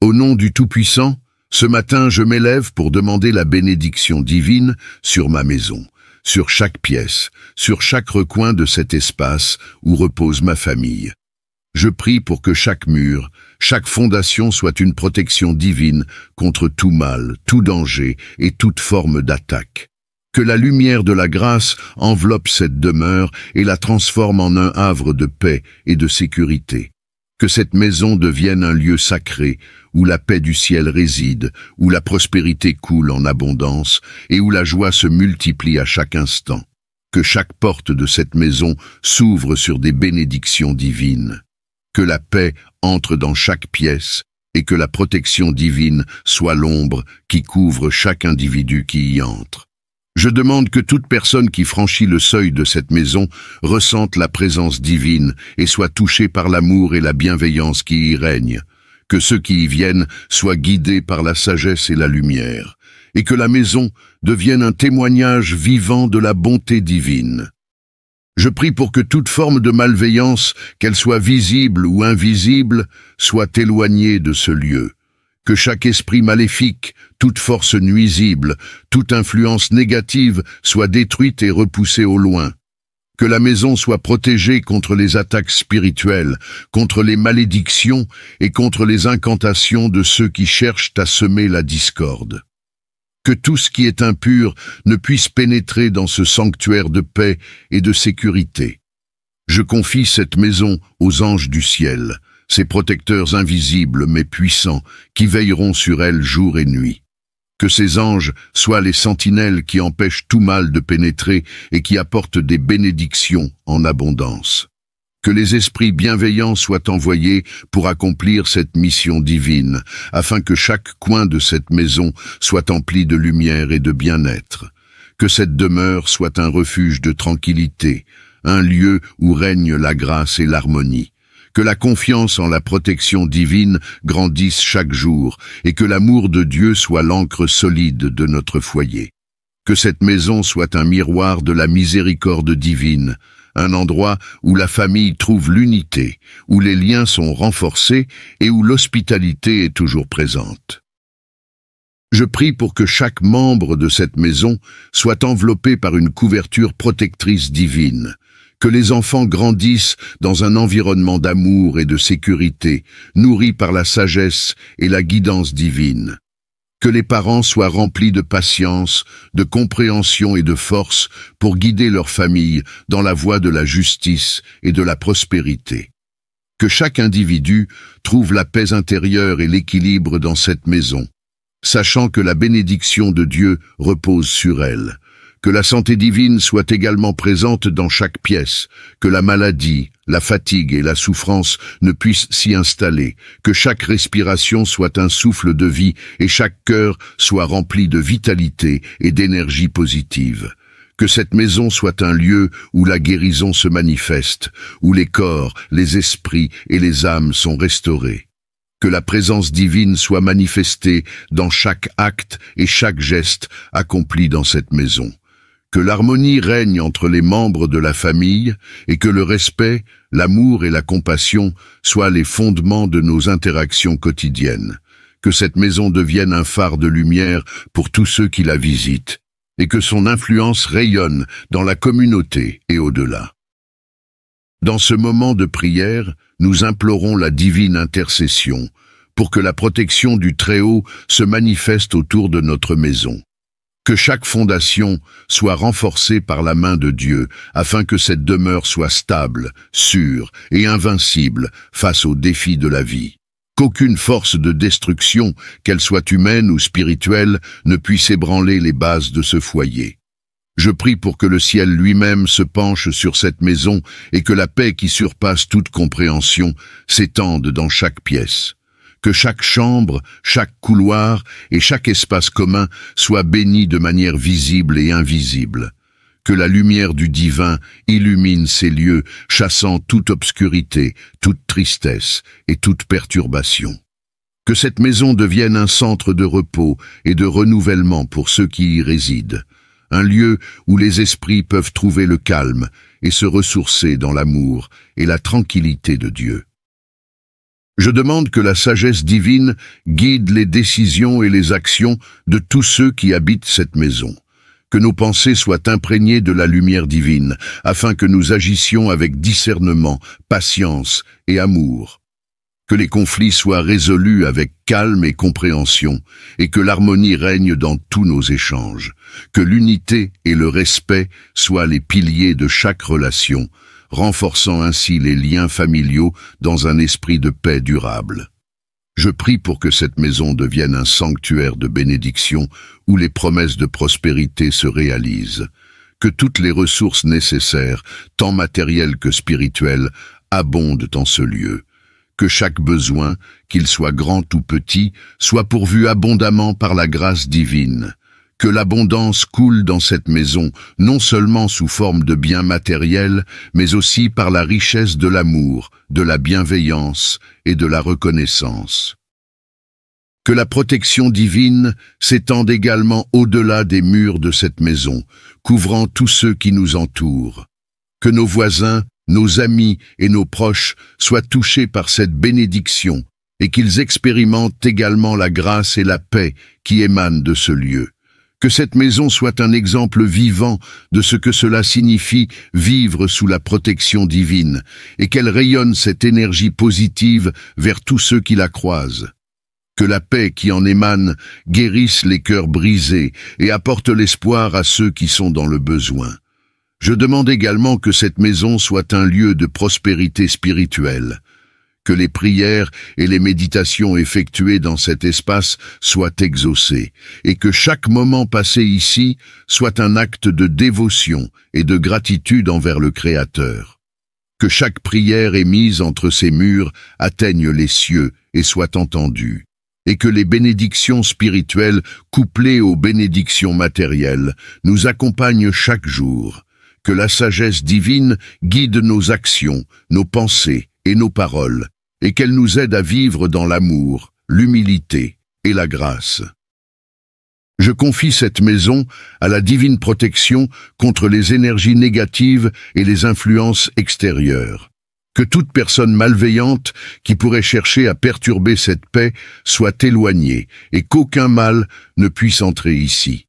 Au nom du Tout-Puissant, ce matin je m'élève pour demander la bénédiction divine sur ma maison, sur chaque pièce, sur chaque recoin de cet espace où repose ma famille. Je prie pour que chaque mur, chaque fondation soit une protection divine contre tout mal, tout danger et toute forme d'attaque. Que la lumière de la grâce enveloppe cette demeure et la transforme en un havre de paix et de sécurité. Que cette maison devienne un lieu sacré, où la paix du ciel réside, où la prospérité coule en abondance et où la joie se multiplie à chaque instant. Que chaque porte de cette maison s'ouvre sur des bénédictions divines. Que la paix entre dans chaque pièce et que la protection divine soit l'ombre qui couvre chaque individu qui y entre. Je demande que toute personne qui franchit le seuil de cette maison ressente la présence divine et soit touchée par l'amour et la bienveillance qui y règnent. Que ceux qui y viennent soient guidés par la sagesse et la lumière, et que la maison devienne un témoignage vivant de la bonté divine. Je prie pour que toute forme de malveillance, qu'elle soit visible ou invisible, soit éloignée de ce lieu. Que chaque esprit maléfique, toute force nuisible, toute influence négative soit détruite et repoussée au loin. Que la maison soit protégée contre les attaques spirituelles, contre les malédictions et contre les incantations de ceux qui cherchent à semer la discorde. Que tout ce qui est impur ne puisse pénétrer dans ce sanctuaire de paix et de sécurité. Je confie cette maison aux anges du ciel, ces protecteurs invisibles mais puissants, qui veilleront sur elle jour et nuit. Que ces anges soient les sentinelles qui empêchent tout mal de pénétrer et qui apportent des bénédictions en abondance. Que les esprits bienveillants soient envoyés pour accomplir cette mission divine, afin que chaque coin de cette maison soit empli de lumière et de bien-être. Que cette demeure soit un refuge de tranquillité, un lieu où règne la grâce et l'harmonie. Que la confiance en la protection divine grandisse chaque jour et que l'amour de Dieu soit l'encre solide de notre foyer. Que cette maison soit un miroir de la miséricorde divine, un endroit où la famille trouve l'unité, où les liens sont renforcés et où l'hospitalité est toujours présente. Je prie pour que chaque membre de cette maison soit enveloppé par une couverture protectrice divine. Que les enfants grandissent dans un environnement d'amour et de sécurité, nourris par la sagesse et la guidance divine. Que les parents soient remplis de patience, de compréhension et de force pour guider leur famille dans la voie de la justice et de la prospérité. Que chaque individu trouve la paix intérieure et l'équilibre dans cette maison, sachant que la bénédiction de Dieu repose sur elle. Que la santé divine soit également présente dans chaque pièce, que la maladie, la fatigue et la souffrance ne puissent s'y installer, que chaque respiration soit un souffle de vie et chaque cœur soit rempli de vitalité et d'énergie positive. Que cette maison soit un lieu où la guérison se manifeste, où les corps, les esprits et les âmes sont restaurés. Que la présence divine soit manifestée dans chaque acte et chaque geste accompli dans cette maison. Que l'harmonie règne entre les membres de la famille et que le respect, l'amour et la compassion soient les fondements de nos interactions quotidiennes. Que cette maison devienne un phare de lumière pour tous ceux qui la visitent et que son influence rayonne dans la communauté et au-delà. Dans ce moment de prière, nous implorons la divine intercession pour que la protection du Très-Haut se manifeste autour de notre maison. Que chaque fondation soit renforcée par la main de Dieu, afin que cette demeure soit stable, sûre et invincible face aux défis de la vie. Qu'aucune force de destruction, qu'elle soit humaine ou spirituelle, ne puisse ébranler les bases de ce foyer. Je prie pour que le ciel lui-même se penche sur cette maison et que la paix qui surpasse toute compréhension s'étende dans chaque pièce. Que chaque chambre, chaque couloir et chaque espace commun soit béni de manière visible et invisible. Que la lumière du divin illumine ces lieux, chassant toute obscurité, toute tristesse et toute perturbation. Que cette maison devienne un centre de repos et de renouvellement pour ceux qui y résident, un lieu où les esprits peuvent trouver le calme et se ressourcer dans l'amour et la tranquillité de Dieu. Je demande que la sagesse divine guide les décisions et les actions de tous ceux qui habitent cette maison. Que nos pensées soient imprégnées de la lumière divine, afin que nous agissions avec discernement, patience et amour. Que les conflits soient résolus avec calme et compréhension, et que l'harmonie règne dans tous nos échanges. Que l'unité et le respect soient les piliers de chaque relation, renforçant ainsi les liens familiaux dans un esprit de paix durable. Je prie pour que cette maison devienne un sanctuaire de bénédiction où les promesses de prospérité se réalisent. Que toutes les ressources nécessaires, tant matérielles que spirituelles, abondent en ce lieu. Que chaque besoin, qu'il soit grand ou petit, soit pourvu abondamment par la grâce divine. Que l'abondance coule dans cette maison, non seulement sous forme de biens matériels, mais aussi par la richesse de l'amour, de la bienveillance et de la reconnaissance. Que la protection divine s'étende également au-delà des murs de cette maison, couvrant tous ceux qui nous entourent. Que nos voisins, nos amis et nos proches soient touchés par cette bénédiction et qu'ils expérimentent également la grâce et la paix qui émanent de ce lieu. Que cette maison soit un exemple vivant de ce que cela signifie vivre sous la protection divine et qu'elle rayonne cette énergie positive vers tous ceux qui la croisent. Que la paix qui en émane guérisse les cœurs brisés et apporte l'espoir à ceux qui sont dans le besoin. Je demande également que cette maison soit un lieu de prospérité spirituelle. Que les prières et les méditations effectuées dans cet espace soient exaucées, et que chaque moment passé ici soit un acte de dévotion et de gratitude envers le Créateur. Que chaque prière émise entre ces murs atteigne les cieux et soit entendue, et que les bénédictions spirituelles couplées aux bénédictions matérielles nous accompagnent chaque jour. Que la sagesse divine guide nos actions, nos pensées et nos paroles, et qu'elle nous aide à vivre dans l'amour, l'humilité et la grâce. Je confie cette maison à la divine protection contre les énergies négatives et les influences extérieures. Que toute personne malveillante qui pourrait chercher à perturber cette paix soit éloignée et qu'aucun mal ne puisse entrer ici.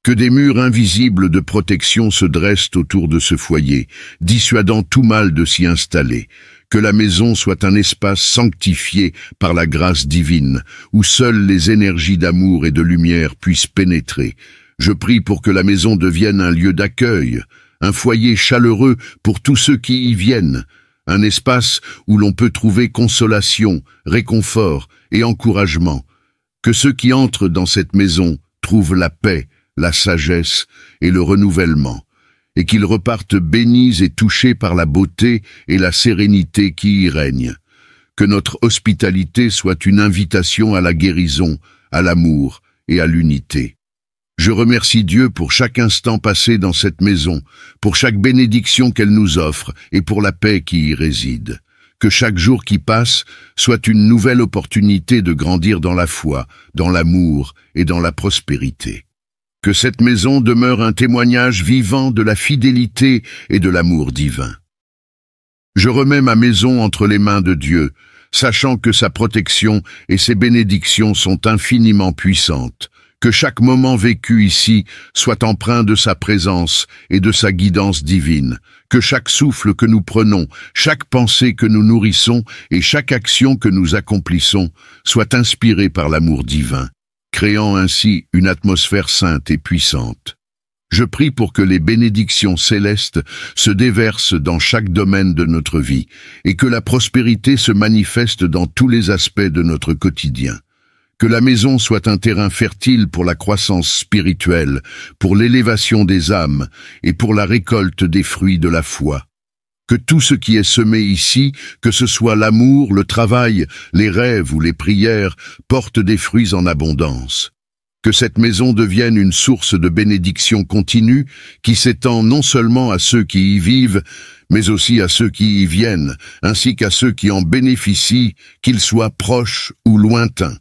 Que des murs invisibles de protection se dressent autour de ce foyer, dissuadant tout mal de s'y installer. Que la maison soit un espace sanctifié par la grâce divine, où seules les énergies d'amour et de lumière puissent pénétrer. Je prie pour que la maison devienne un lieu d'accueil, un foyer chaleureux pour tous ceux qui y viennent, un espace où l'on peut trouver consolation, réconfort et encouragement. Que ceux qui entrent dans cette maison trouvent la paix, la sagesse et le renouvellement, et qu'ils repartent bénis et touchés par la beauté et la sérénité qui y règnent. Que notre hospitalité soit une invitation à la guérison, à l'amour et à l'unité. Je remercie Dieu pour chaque instant passé dans cette maison, pour chaque bénédiction qu'elle nous offre et pour la paix qui y réside. Que chaque jour qui passe soit une nouvelle opportunité de grandir dans la foi, dans l'amour et dans la prospérité. Que cette maison demeure un témoignage vivant de la fidélité et de l'amour divin. Je remets ma maison entre les mains de Dieu, sachant que sa protection et ses bénédictions sont infiniment puissantes. Que chaque moment vécu ici soit empreint de sa présence et de sa guidance divine. Que chaque souffle que nous prenons, chaque pensée que nous nourrissons et chaque action que nous accomplissons soit inspirée par l'amour divin, créant ainsi une atmosphère sainte et puissante. Je prie pour que les bénédictions célestes se déversent dans chaque domaine de notre vie et que la prospérité se manifeste dans tous les aspects de notre quotidien. Que la maison soit un terrain fertile pour la croissance spirituelle, pour l'élévation des âmes et pour la récolte des fruits de la foi. Que tout ce qui est semé ici, que ce soit l'amour, le travail, les rêves ou les prières, porte des fruits en abondance. Que cette maison devienne une source de bénédiction continue qui s'étend non seulement à ceux qui y vivent, mais aussi à ceux qui y viennent, ainsi qu'à ceux qui en bénéficient, qu'ils soient proches ou lointains.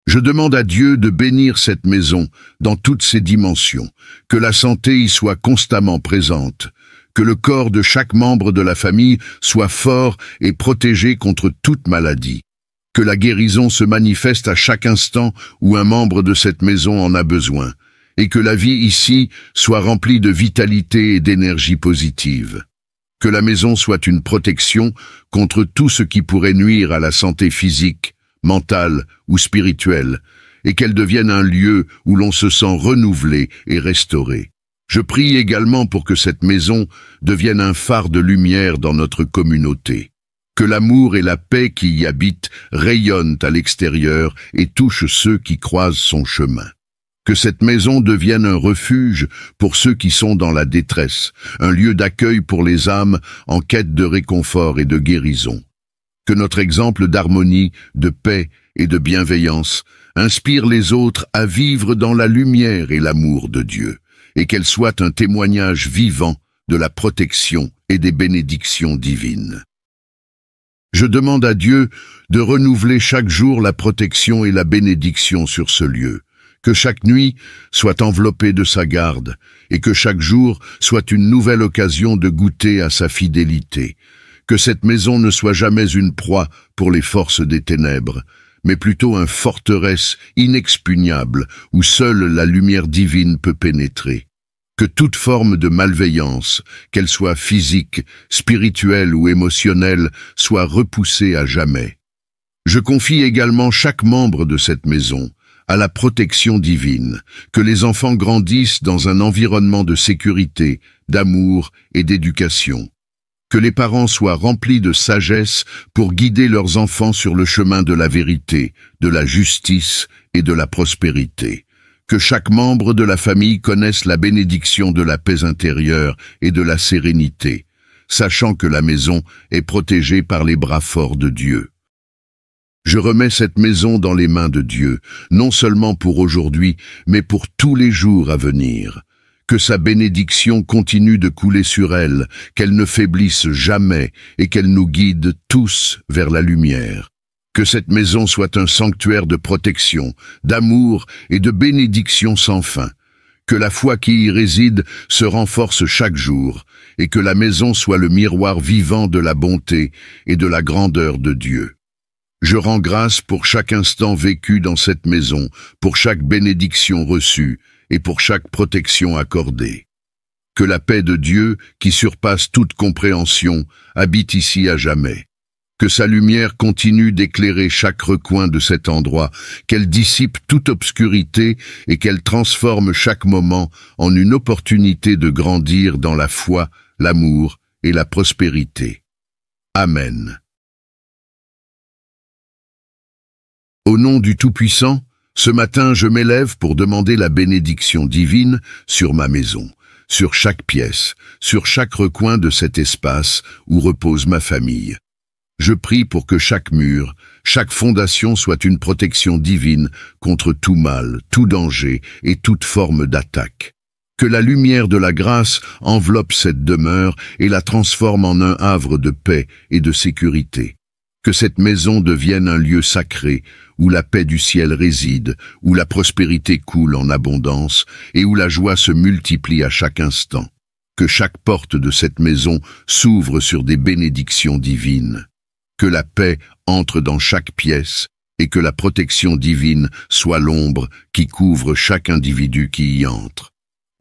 Je demande à Dieu de bénir cette maison dans toutes ses dimensions, que la santé y soit constamment présente, que le corps de chaque membre de la famille soit fort et protégé contre toute maladie. Que la guérison se manifeste à chaque instant où un membre de cette maison en a besoin, et que la vie ici soit remplie de vitalité et d'énergie positive. Que la maison soit une protection contre tout ce qui pourrait nuire à la santé physique, mentale ou spirituelle, et qu'elle devienne un lieu où l'on se sent renouvelé et restauré. Je prie également pour que cette maison devienne un phare de lumière dans notre communauté. Que l'amour et la paix qui y habitent rayonnent à l'extérieur et touchent ceux qui croisent son chemin. Que cette maison devienne un refuge pour ceux qui sont dans la détresse, un lieu d'accueil pour les âmes en quête de réconfort et de guérison. Que notre exemple d'harmonie, de paix et de bienveillance inspire les autres à vivre dans la lumière et l'amour de Dieu, et qu'elle soit un témoignage vivant de la protection et des bénédictions divines. Je demande à Dieu de renouveler chaque jour la protection et la bénédiction sur ce lieu, que chaque nuit soit enveloppée de sa garde, et que chaque jour soit une nouvelle occasion de goûter à sa fidélité, que cette maison ne soit jamais une proie pour les forces des ténèbres, mais plutôt une forteresse inexpugnable où seule la lumière divine peut pénétrer. Que toute forme de malveillance, qu'elle soit physique, spirituelle ou émotionnelle, soit repoussée à jamais. Je confie également chaque membre de cette maison à la protection divine, que les enfants grandissent dans un environnement de sécurité, d'amour et d'éducation. Que les parents soient remplis de sagesse pour guider leurs enfants sur le chemin de la vérité, de la justice et de la prospérité. Que chaque membre de la famille connaisse la bénédiction de la paix intérieure et de la sérénité, sachant que la maison est protégée par les bras forts de Dieu. Je remets cette maison dans les mains de Dieu, non seulement pour aujourd'hui, mais pour tous les jours à venir. Que sa bénédiction continue de couler sur elle, qu'elle ne faiblisse jamais et qu'elle nous guide tous vers la lumière. Que cette maison soit un sanctuaire de protection, d'amour et de bénédiction sans fin. Que la foi qui y réside se renforce chaque jour et que la maison soit le miroir vivant de la bonté et de la grandeur de Dieu. Je rends grâce pour chaque instant vécu dans cette maison, pour chaque bénédiction reçue et pour chaque protection accordée. Que la paix de Dieu, qui surpasse toute compréhension, habite ici à jamais. Que sa lumière continue d'éclairer chaque recoin de cet endroit, qu'elle dissipe toute obscurité et qu'elle transforme chaque moment en une opportunité de grandir dans la foi, l'amour et la prospérité. Amen. Au nom du Tout-Puissant, ce matin je m'élève pour demander la bénédiction divine sur ma maison, sur chaque pièce, sur chaque recoin de cet espace où repose ma famille. Je prie pour que chaque mur, chaque fondation soit une protection divine contre tout mal, tout danger et toute forme d'attaque. Que la lumière de la grâce enveloppe cette demeure et la transforme en un havre de paix et de sécurité. Que cette maison devienne un lieu sacré, où la paix du ciel réside, où la prospérité coule en abondance et où la joie se multiplie à chaque instant. Que chaque porte de cette maison s'ouvre sur des bénédictions divines. Que la paix entre dans chaque pièce et que la protection divine soit l'ombre qui couvre chaque individu qui y entre.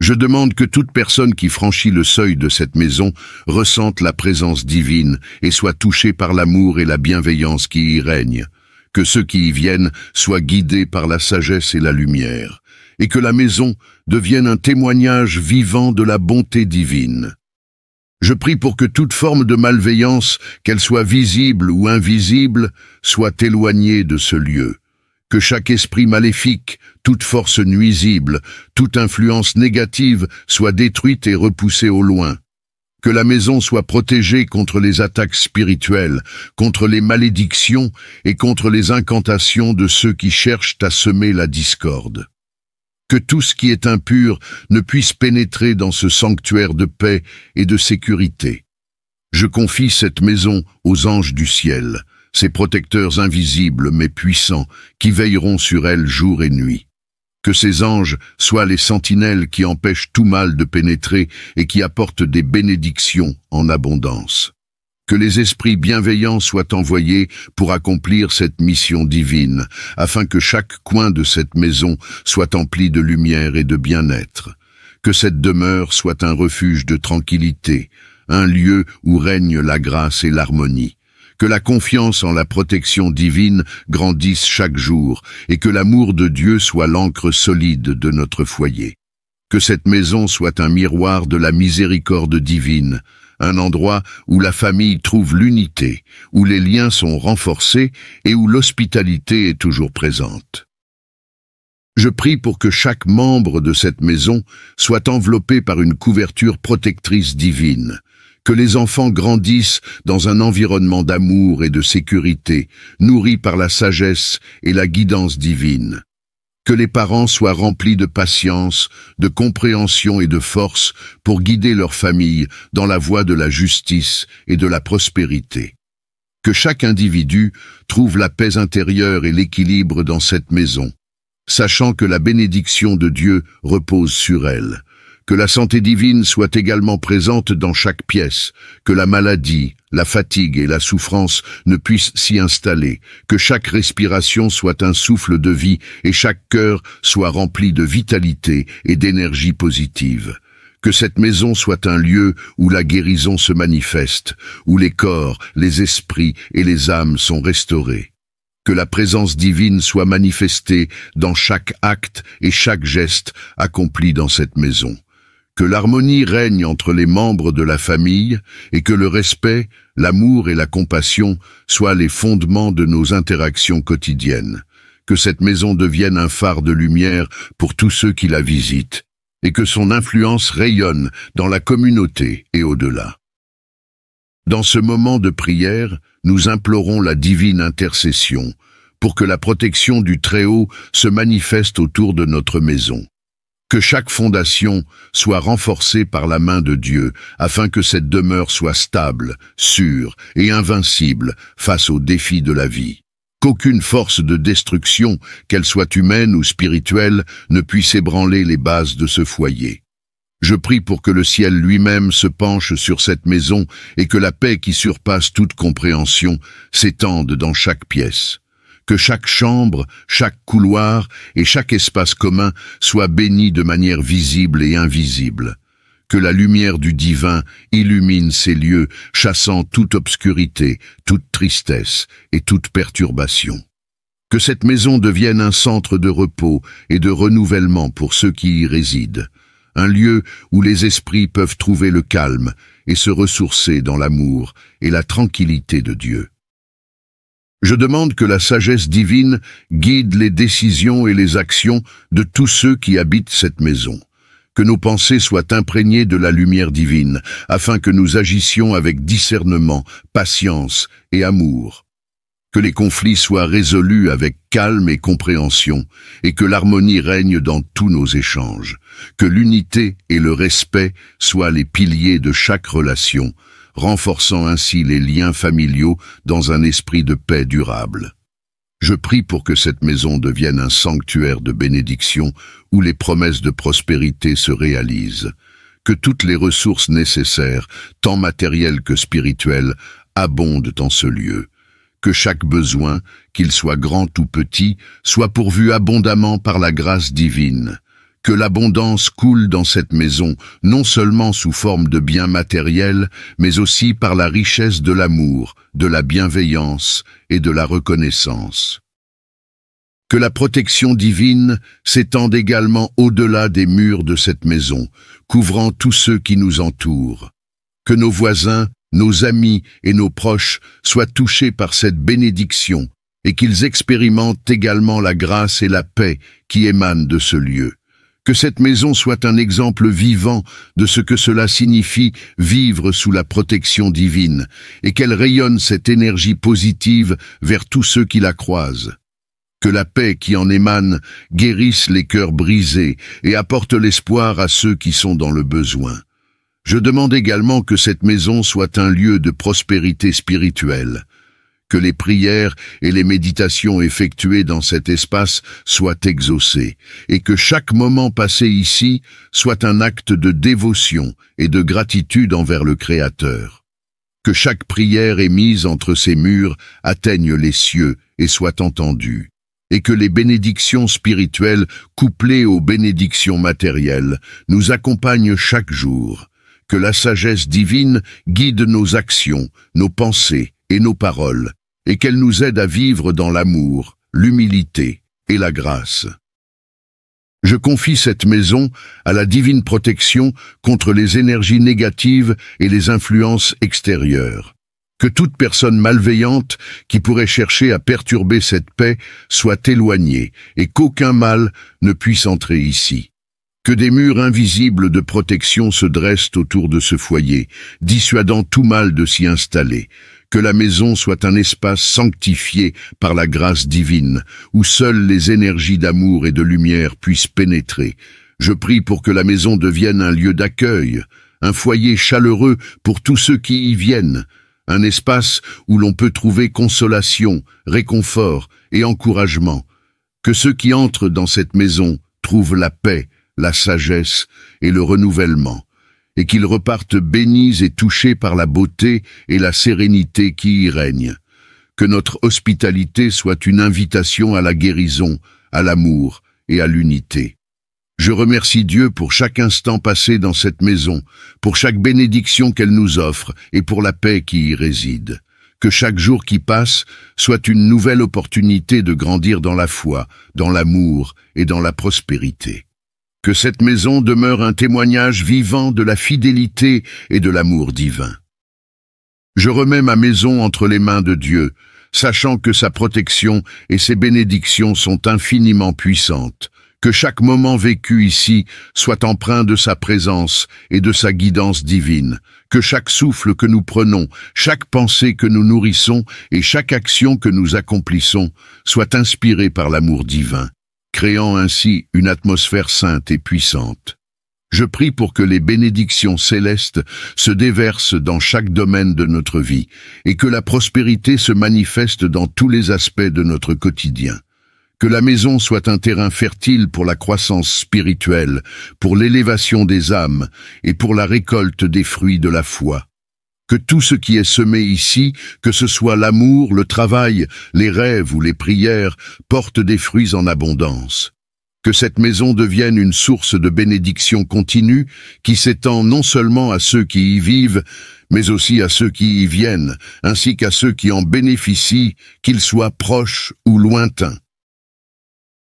Je demande que toute personne qui franchit le seuil de cette maison ressente la présence divine et soit touchée par l'amour et la bienveillance qui y règnent. Que ceux qui y viennent soient guidés par la sagesse et la lumière, et que la maison devienne un témoignage vivant de la bonté divine. Je prie pour que toute forme de malveillance, qu'elle soit visible ou invisible, soit éloignée de ce lieu. Que chaque esprit maléfique, toute force nuisible, toute influence négative soit détruite et repoussée au loin. Que la maison soit protégée contre les attaques spirituelles, contre les malédictions et contre les incantations de ceux qui cherchent à semer la discorde. Que tout ce qui est impur ne puisse pénétrer dans ce sanctuaire de paix et de sécurité. Je confie cette maison aux anges du ciel, ces protecteurs invisibles mais puissants, qui veilleront sur elle jour et nuit. Que ces anges soient les sentinelles qui empêchent tout mal de pénétrer et qui apportent des bénédictions en abondance. Que les esprits bienveillants soient envoyés pour accomplir cette mission divine, afin que chaque coin de cette maison soit empli de lumière et de bien-être. Que cette demeure soit un refuge de tranquillité, un lieu où règne la grâce et l'harmonie. Que la confiance en la protection divine grandisse chaque jour et que l'amour de Dieu soit l'encre solide de notre foyer. Que cette maison soit un miroir de la miséricorde divine, un endroit où la famille trouve l'unité, où les liens sont renforcés et où l'hospitalité est toujours présente. Je prie pour que chaque membre de cette maison soit enveloppé par une couverture protectrice divine, que les enfants grandissent dans un environnement d'amour et de sécurité, nourris par la sagesse et la guidance divine. Que les parents soient remplis de patience, de compréhension et de force pour guider leur famille dans la voie de la justice et de la prospérité. Que chaque individu trouve la paix intérieure et l'équilibre dans cette maison, sachant que la bénédiction de Dieu repose sur elle. Que la santé divine soit également présente dans chaque pièce, que la maladie, la fatigue et la souffrance ne puissent s'y installer, que chaque respiration soit un souffle de vie et chaque cœur soit rempli de vitalité et d'énergie positive. Que cette maison soit un lieu où la guérison se manifeste, où les corps, les esprits et les âmes sont restaurés. Que la présence divine soit manifestée dans chaque acte et chaque geste accompli dans cette maison. Que l'harmonie règne entre les membres de la famille et que le respect, l'amour et la compassion soient les fondements de nos interactions quotidiennes. Que cette maison devienne un phare de lumière pour tous ceux qui la visitent et que son influence rayonne dans la communauté et au-delà. Dans ce moment de prière, nous implorons la divine intercession pour que la protection du Très-Haut se manifeste autour de notre maison. Que chaque fondation soit renforcée par la main de Dieu, afin que cette demeure soit stable, sûre et invincible face aux défis de la vie. Qu'aucune force de destruction, qu'elle soit humaine ou spirituelle, ne puisse ébranler les bases de ce foyer. Je prie pour que le ciel lui-même se penche sur cette maison et que la paix qui surpasse toute compréhension s'étende dans chaque pièce. Que chaque chambre, chaque couloir et chaque espace commun soit béni de manière visible et invisible. Que la lumière du divin illumine ces lieux, chassant toute obscurité, toute tristesse et toute perturbation. Que cette maison devienne un centre de repos et de renouvellement pour ceux qui y résident. Un lieu où les esprits peuvent trouver le calme et se ressourcer dans l'amour et la tranquillité de Dieu. Je demande que la sagesse divine guide les décisions et les actions de tous ceux qui habitent cette maison. Que nos pensées soient imprégnées de la lumière divine, afin que nous agissions avec discernement, patience et amour. Que les conflits soient résolus avec calme et compréhension, et que l'harmonie règne dans tous nos échanges. Que l'unité et le respect soient les piliers de chaque relation, renforçant ainsi les liens familiaux dans un esprit de paix durable. Je prie pour que cette maison devienne un sanctuaire de bénédiction où les promesses de prospérité se réalisent. Que toutes les ressources nécessaires, tant matérielles que spirituelles, abondent en ce lieu. Que chaque besoin, qu'il soit grand ou petit, soit pourvu abondamment par la grâce divine. Que l'abondance coule dans cette maison, non seulement sous forme de biens matériels, mais aussi par la richesse de l'amour, de la bienveillance et de la reconnaissance. Que la protection divine s'étende également au-delà des murs de cette maison, couvrant tous ceux qui nous entourent. Que nos voisins, nos amis et nos proches soient touchés par cette bénédiction et qu'ils expérimentent également la grâce et la paix qui émanent de ce lieu. Que cette maison soit un exemple vivant de ce que cela signifie vivre sous la protection divine et qu'elle rayonne cette énergie positive vers tous ceux qui la croisent. Que la paix qui en émane guérisse les cœurs brisés et apporte l'espoir à ceux qui sont dans le besoin. Je demande également que cette maison soit un lieu de prospérité spirituelle, que les prières et les méditations effectuées dans cet espace soient exaucées, et que chaque moment passé ici soit un acte de dévotion et de gratitude envers le Créateur. Que chaque prière émise entre ces murs atteigne les cieux et soit entendue, et que les bénédictions spirituelles couplées aux bénédictions matérielles nous accompagnent chaque jour, que la sagesse divine guide nos actions, nos pensées et nos paroles, et qu'elle nous aide à vivre dans l'amour, l'humilité et la grâce. Je confie cette maison à la divine protection contre les énergies négatives et les influences extérieures. Que toute personne malveillante qui pourrait chercher à perturber cette paix soit éloignée et qu'aucun mal ne puisse entrer ici. Que des murs invisibles de protection se dressent autour de ce foyer, dissuadant tout mal de s'y installer. Que la maison soit un espace sanctifié par la grâce divine, où seules les énergies d'amour et de lumière puissent pénétrer. Je prie pour que la maison devienne un lieu d'accueil, un foyer chaleureux pour tous ceux qui y viennent, un espace où l'on peut trouver consolation, réconfort et encouragement. Que ceux qui entrent dans cette maison trouvent la paix, la sagesse et le renouvellement, et qu'ils repartent bénis et touchés par la beauté et la sérénité qui y règnent. Que notre hospitalité soit une invitation à la guérison, à l'amour et à l'unité. Je remercie Dieu pour chaque instant passé dans cette maison, pour chaque bénédiction qu'elle nous offre et pour la paix qui y réside. Que chaque jour qui passe soit une nouvelle opportunité de grandir dans la foi, dans l'amour et dans la prospérité. Que cette maison demeure un témoignage vivant de la fidélité et de l'amour divin. Je remets ma maison entre les mains de Dieu, sachant que sa protection et ses bénédictions sont infiniment puissantes. Que chaque moment vécu ici soit empreint de sa présence et de sa guidance divine. Que chaque souffle que nous prenons, chaque pensée que nous nourrissons et chaque action que nous accomplissons soit inspirée par l'amour divin, créant ainsi une atmosphère sainte et puissante. Je prie pour que les bénédictions célestes se déversent dans chaque domaine de notre vie et que la prospérité se manifeste dans tous les aspects de notre quotidien. Que la maison soit un terrain fertile pour la croissance spirituelle, pour l'élévation des âmes et pour la récolte des fruits de la foi. Que tout ce qui est semé ici, que ce soit l'amour, le travail, les rêves ou les prières, porte des fruits en abondance. Que cette maison devienne une source de bénédiction continue qui s'étend non seulement à ceux qui y vivent, mais aussi à ceux qui y viennent, ainsi qu'à ceux qui en bénéficient, qu'ils soient proches ou lointains.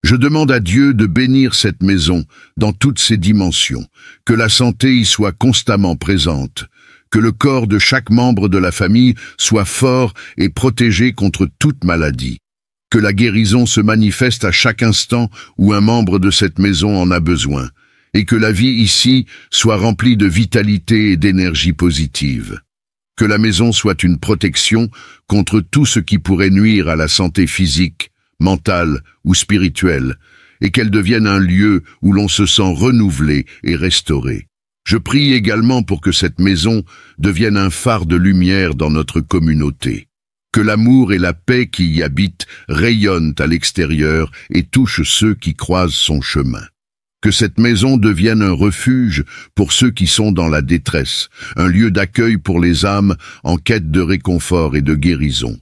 Je demande à Dieu de bénir cette maison dans toutes ses dimensions, que la santé y soit constamment présente, que le corps de chaque membre de la famille soit fort et protégé contre toute maladie, que la guérison se manifeste à chaque instant où un membre de cette maison en a besoin, et que la vie ici soit remplie de vitalité et d'énergie positive. Que la maison soit une protection contre tout ce qui pourrait nuire à la santé physique, mentale ou spirituelle, et qu'elle devienne un lieu où l'on se sent renouvelé et restauré. Je prie également pour que cette maison devienne un phare de lumière dans notre communauté. Que l'amour et la paix qui y habitent rayonnent à l'extérieur et touchent ceux qui croisent son chemin. Que cette maison devienne un refuge pour ceux qui sont dans la détresse, un lieu d'accueil pour les âmes en quête de réconfort et de guérison.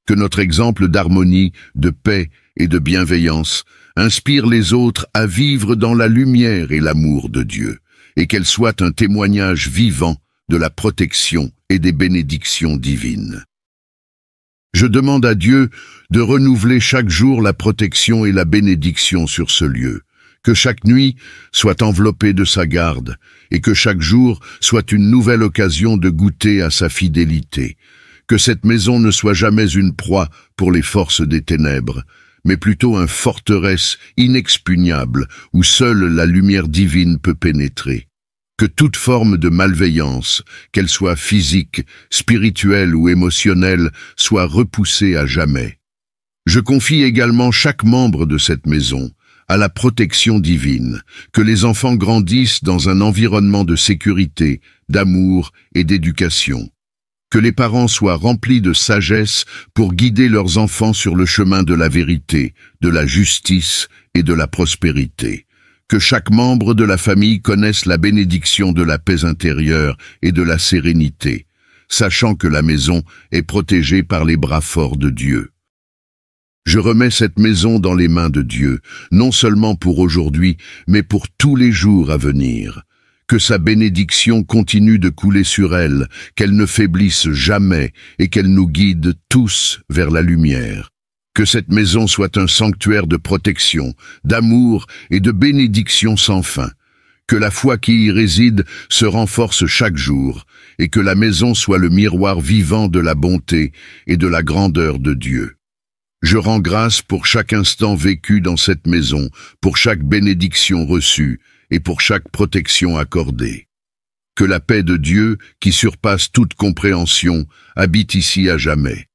Que notre exemple d'harmonie, de paix et de bienveillance inspire les autres à vivre dans la lumière et l'amour de Dieu, et qu'elle soit un témoignage vivant de la protection et des bénédictions divines. Je demande à Dieu de renouveler chaque jour la protection et la bénédiction sur ce lieu, que chaque nuit soit enveloppée de sa garde, et que chaque jour soit une nouvelle occasion de goûter à sa fidélité. Que cette maison ne soit jamais une proie pour les forces des ténèbres, mais plutôt une forteresse inexpugnable où seule la lumière divine peut pénétrer. Que toute forme de malveillance, qu'elle soit physique, spirituelle ou émotionnelle, soit repoussée à jamais. Je confie également chaque membre de cette maison à la protection divine, que les enfants grandissent dans un environnement de sécurité, d'amour et d'éducation. Que les parents soient remplis de sagesse pour guider leurs enfants sur le chemin de la vérité, de la justice et de la prospérité. Que chaque membre de la famille connaisse la bénédiction de la paix intérieure et de la sérénité, sachant que la maison est protégée par les bras forts de Dieu. Je remets cette maison dans les mains de Dieu, non seulement pour aujourd'hui, mais pour tous les jours à venir. Que sa bénédiction continue de couler sur elle, qu'elle ne faiblisse jamais et qu'elle nous guide tous vers la lumière. Que cette maison soit un sanctuaire de protection, d'amour et de bénédiction sans fin. Que la foi qui y réside se renforce chaque jour et que la maison soit le miroir vivant de la bonté et de la grandeur de Dieu. Je rends grâce pour chaque instant vécu dans cette maison, pour chaque bénédiction reçue et pour chaque protection accordée. Que la paix de Dieu, qui surpasse toute compréhension, habite ici à jamais.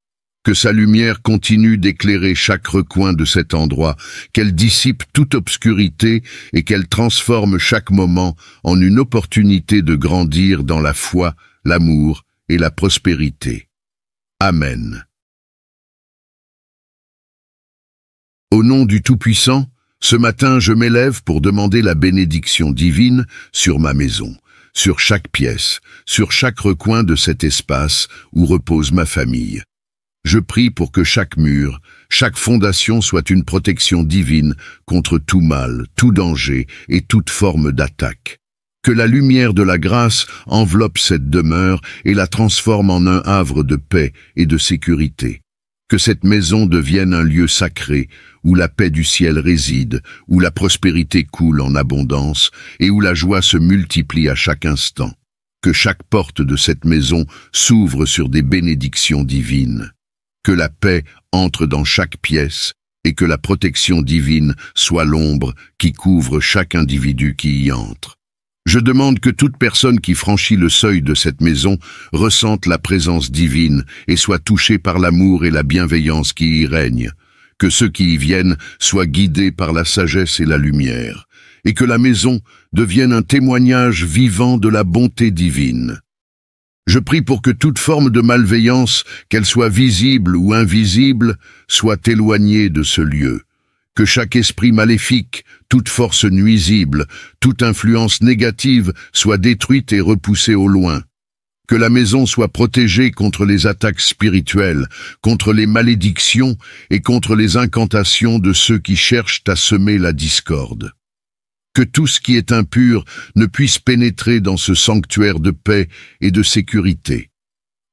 Que sa lumière continue d'éclairer chaque recoin de cet endroit, qu'elle dissipe toute obscurité et qu'elle transforme chaque moment en une opportunité de grandir dans la foi, l'amour et la prospérité. Amen. Au nom du Tout-Puissant, ce matin je m'élève pour demander la bénédiction divine sur ma maison, sur chaque pièce, sur chaque recoin de cet espace où repose ma famille. Je prie pour que chaque mur, chaque fondation soit une protection divine contre tout mal, tout danger et toute forme d'attaque. Que la lumière de la grâce enveloppe cette demeure et la transforme en un havre de paix et de sécurité. Que cette maison devienne un lieu sacré, où la paix du ciel réside, où la prospérité coule en abondance et où la joie se multiplie à chaque instant. Que chaque porte de cette maison s'ouvre sur des bénédictions divines. Que la paix entre dans chaque pièce et que la protection divine soit l'ombre qui couvre chaque individu qui y entre. Je demande que toute personne qui franchit le seuil de cette maison ressente la présence divine et soit touchée par l'amour et la bienveillance qui y règnent. Que ceux qui y viennent soient guidés par la sagesse et la lumière, et que la maison devienne un témoignage vivant de la bonté divine. Je prie pour que toute forme de malveillance, qu'elle soit visible ou invisible, soit éloignée de ce lieu. Que chaque esprit maléfique, toute force nuisible, toute influence négative soit détruite et repoussée au loin. Que la maison soit protégée contre les attaques spirituelles, contre les malédictions et contre les incantations de ceux qui cherchent à semer la discorde. Que tout ce qui est impur ne puisse pénétrer dans ce sanctuaire de paix et de sécurité.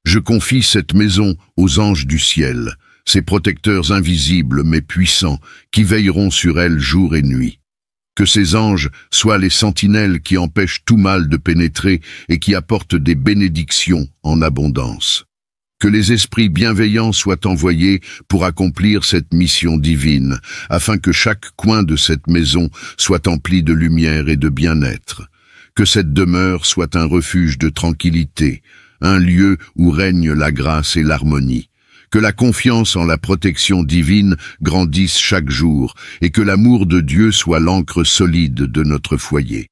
Je confie cette maison aux anges du ciel, ces protecteurs invisibles mais puissants qui veilleront sur elle jour et nuit. Que ces anges soient les sentinelles qui empêchent tout mal de pénétrer et qui apportent des bénédictions en abondance. Que les esprits bienveillants soient envoyés pour accomplir cette mission divine, afin que chaque coin de cette maison soit empli de lumière et de bien-être. Que cette demeure soit un refuge de tranquillité, un lieu où règne la grâce et l'harmonie. Que la confiance en la protection divine grandisse chaque jour et que l'amour de Dieu soit l'encre solide de notre foyer.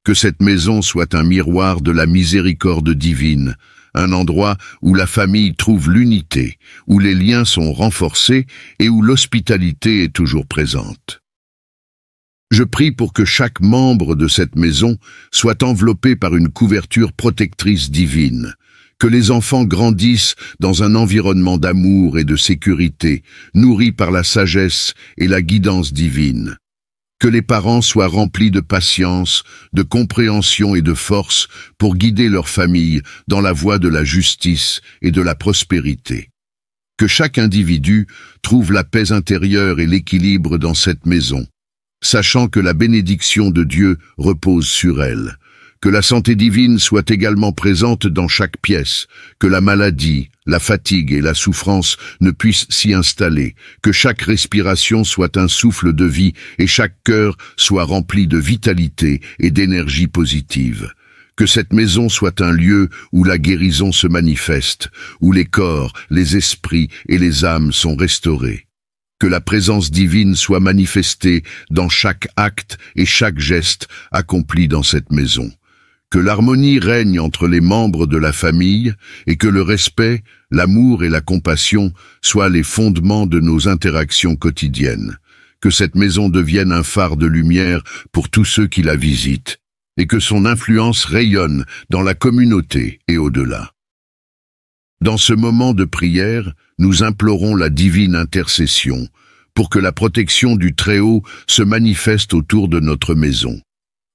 Que cette maison soit un miroir de la miséricorde divine, un endroit où la famille trouve l'unité, où les liens sont renforcés et où l'hospitalité est toujours présente. Je prie pour que chaque membre de cette maison soit enveloppé par une couverture protectrice divine, que les enfants grandissent dans un environnement d'amour et de sécurité, nourris par la sagesse et la guidance divine. Que les parents soient remplis de patience, de compréhension et de force pour guider leur famille dans la voie de la justice et de la prospérité. Que chaque individu trouve la paix intérieure et l'équilibre dans cette maison, sachant que la bénédiction de Dieu repose sur elle. Que la santé divine soit également présente dans chaque pièce, que la maladie, la fatigue et la souffrance ne puissent s'y installer, que chaque respiration soit un souffle de vie et chaque cœur soit rempli de vitalité et d'énergie positive. Que cette maison soit un lieu où la guérison se manifeste, où les corps, les esprits et les âmes sont restaurés. Que la présence divine soit manifestée dans chaque acte et chaque geste accompli dans cette maison. que l'harmonie règne entre les membres de la famille et que le respect, l'amour et la compassion soient les fondements de nos interactions quotidiennes. Que cette maison devienne un phare de lumière pour tous ceux qui la visitent et que son influence rayonne dans la communauté et au-delà. Dans ce moment de prière, nous implorons la divine intercession pour que la protection du Très-Haut se manifeste autour de notre maison.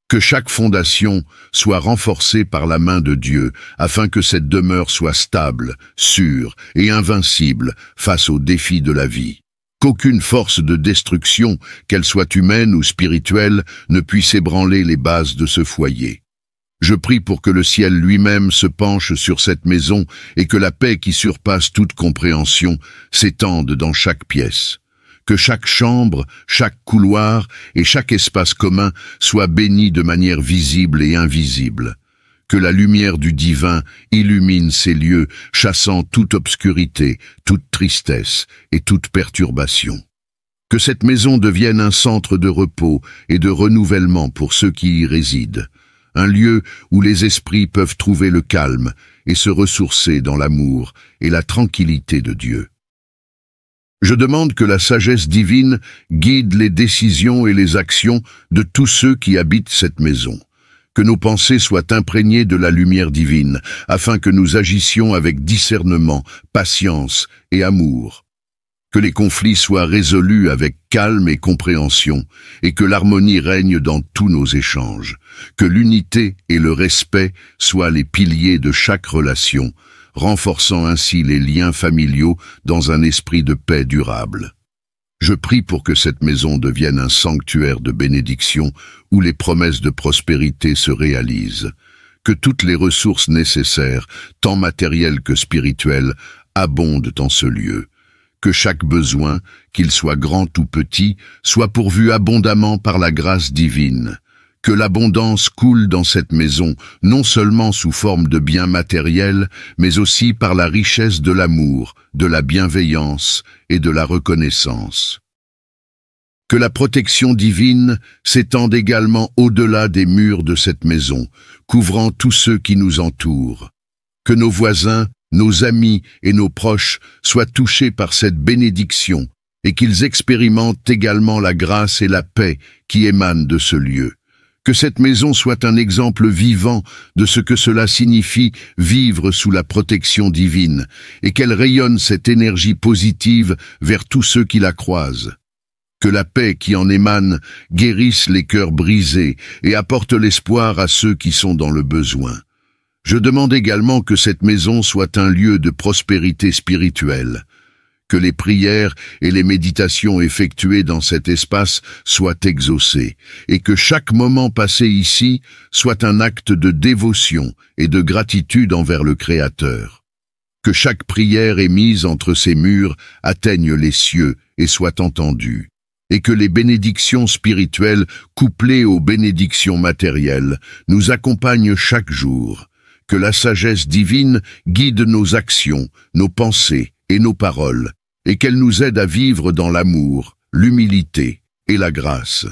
Que chaque fondation soit renforcée par la main de Dieu afin que cette demeure soit stable, sûre et invincible face aux défis de la vie. Qu'aucune force de destruction, qu'elle soit humaine ou spirituelle, ne puisse ébranler les bases de ce foyer. Je prie pour que le ciel lui-même se penche sur cette maison et que la paix qui surpasse toute compréhension s'étende dans chaque pièce. Que chaque chambre, chaque couloir et chaque espace commun soient bénis de manière visible et invisible. Que la lumière du divin illumine ces lieux, chassant toute obscurité, toute tristesse et toute perturbation. Que cette maison devienne un centre de repos et de renouvellement pour ceux qui y résident, un lieu où les esprits peuvent trouver le calme et se ressourcer dans l'amour et la tranquillité de Dieu. Je demande que la sagesse divine guide les décisions et les actions de tous ceux qui habitent cette maison. Que nos pensées soient imprégnées de la lumière divine, afin que nous agissions avec discernement, patience et amour. Que les conflits soient résolus avec calme et compréhension, et que l'harmonie règne dans tous nos échanges. Que l'unité et le respect soient les piliers de chaque relation, renforçant ainsi les liens familiaux dans un esprit de paix durable. Je prie pour que cette maison devienne un sanctuaire de bénédiction où les promesses de prospérité se réalisent. Que toutes les ressources nécessaires, tant matérielles que spirituelles, abondent en ce lieu. Que chaque besoin, qu'il soit grand ou petit, soit pourvu abondamment par la grâce divine. Que l'abondance coule dans cette maison, non seulement sous forme de biens matériels, mais aussi par la richesse de l'amour, de la bienveillance et de la reconnaissance. Que la protection divine s'étende également au-delà des murs de cette maison, couvrant tous ceux qui nous entourent. Que nos voisins, nos amis et nos proches soient touchés par cette bénédiction et qu'ils expérimentent également la grâce et la paix qui émanent de ce lieu. Que cette maison soit un exemple vivant de ce que cela signifie vivre sous la protection divine et qu'elle rayonne cette énergie positive vers tous ceux qui la croisent. Que la paix qui en émane guérisse les cœurs brisés et apporte l'espoir à ceux qui sont dans le besoin. Je demande également que cette maison soit un lieu de prospérité spirituelle. Que les prières et les méditations effectuées dans cet espace soient exaucées, et que chaque moment passé ici soit un acte de dévotion et de gratitude envers le Créateur. Que chaque prière émise entre ces murs atteigne les cieux et soit entendue, et que les bénédictions spirituelles couplées aux bénédictions matérielles nous accompagnent chaque jour. Que la sagesse divine guide nos actions, nos pensées et nos paroles, et qu'elle nous aide à vivre dans l'amour, l'humilité et la grâce.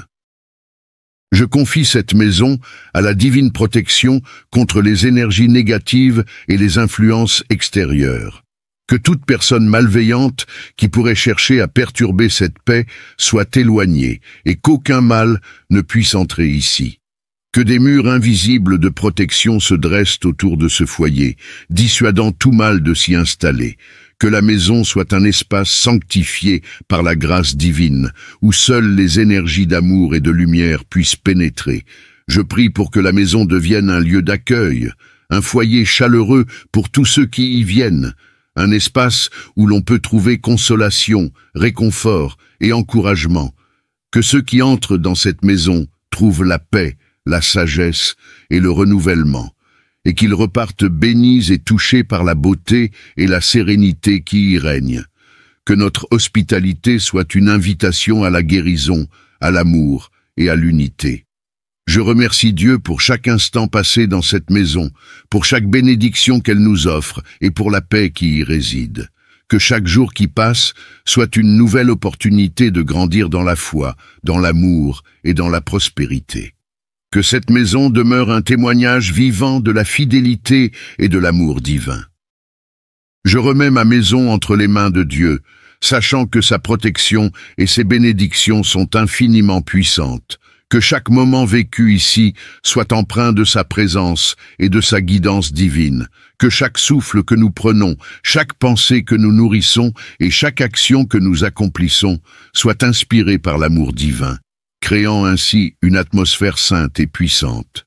Je confie cette maison à la divine protection contre les énergies négatives et les influences extérieures. Que toute personne malveillante qui pourrait chercher à perturber cette paix soit éloignée et qu'aucun mal ne puisse entrer ici. Que des murs invisibles de protection se dressent autour de ce foyer, dissuadant tout mal de s'y installer. Que la maison soit un espace sanctifié par la grâce divine, où seules les énergies d'amour et de lumière puissent pénétrer. Je prie pour que la maison devienne un lieu d'accueil, un foyer chaleureux pour tous ceux qui y viennent, un espace où l'on peut trouver consolation, réconfort et encouragement. Que ceux qui entrent dans cette maison trouvent la paix, la sagesse et le renouvellement, et qu'ils repartent bénis et touchés par la beauté et la sérénité qui y règnent. Que notre hospitalité soit une invitation à la guérison, à l'amour et à l'unité. Je remercie Dieu pour chaque instant passé dans cette maison, pour chaque bénédiction qu'elle nous offre et pour la paix qui y réside. Que chaque jour qui passe soit une nouvelle opportunité de grandir dans la foi, dans l'amour et dans la prospérité. Que cette maison demeure un témoignage vivant de la fidélité et de l'amour divin. Je remets ma maison entre les mains de Dieu, sachant que sa protection et ses bénédictions sont infiniment puissantes. Que chaque moment vécu ici soit empreint de sa présence et de sa guidance divine. Que chaque souffle que nous prenons, chaque pensée que nous nourrissons et chaque action que nous accomplissons soit inspirée par l'amour divin, créant ainsi une atmosphère sainte et puissante.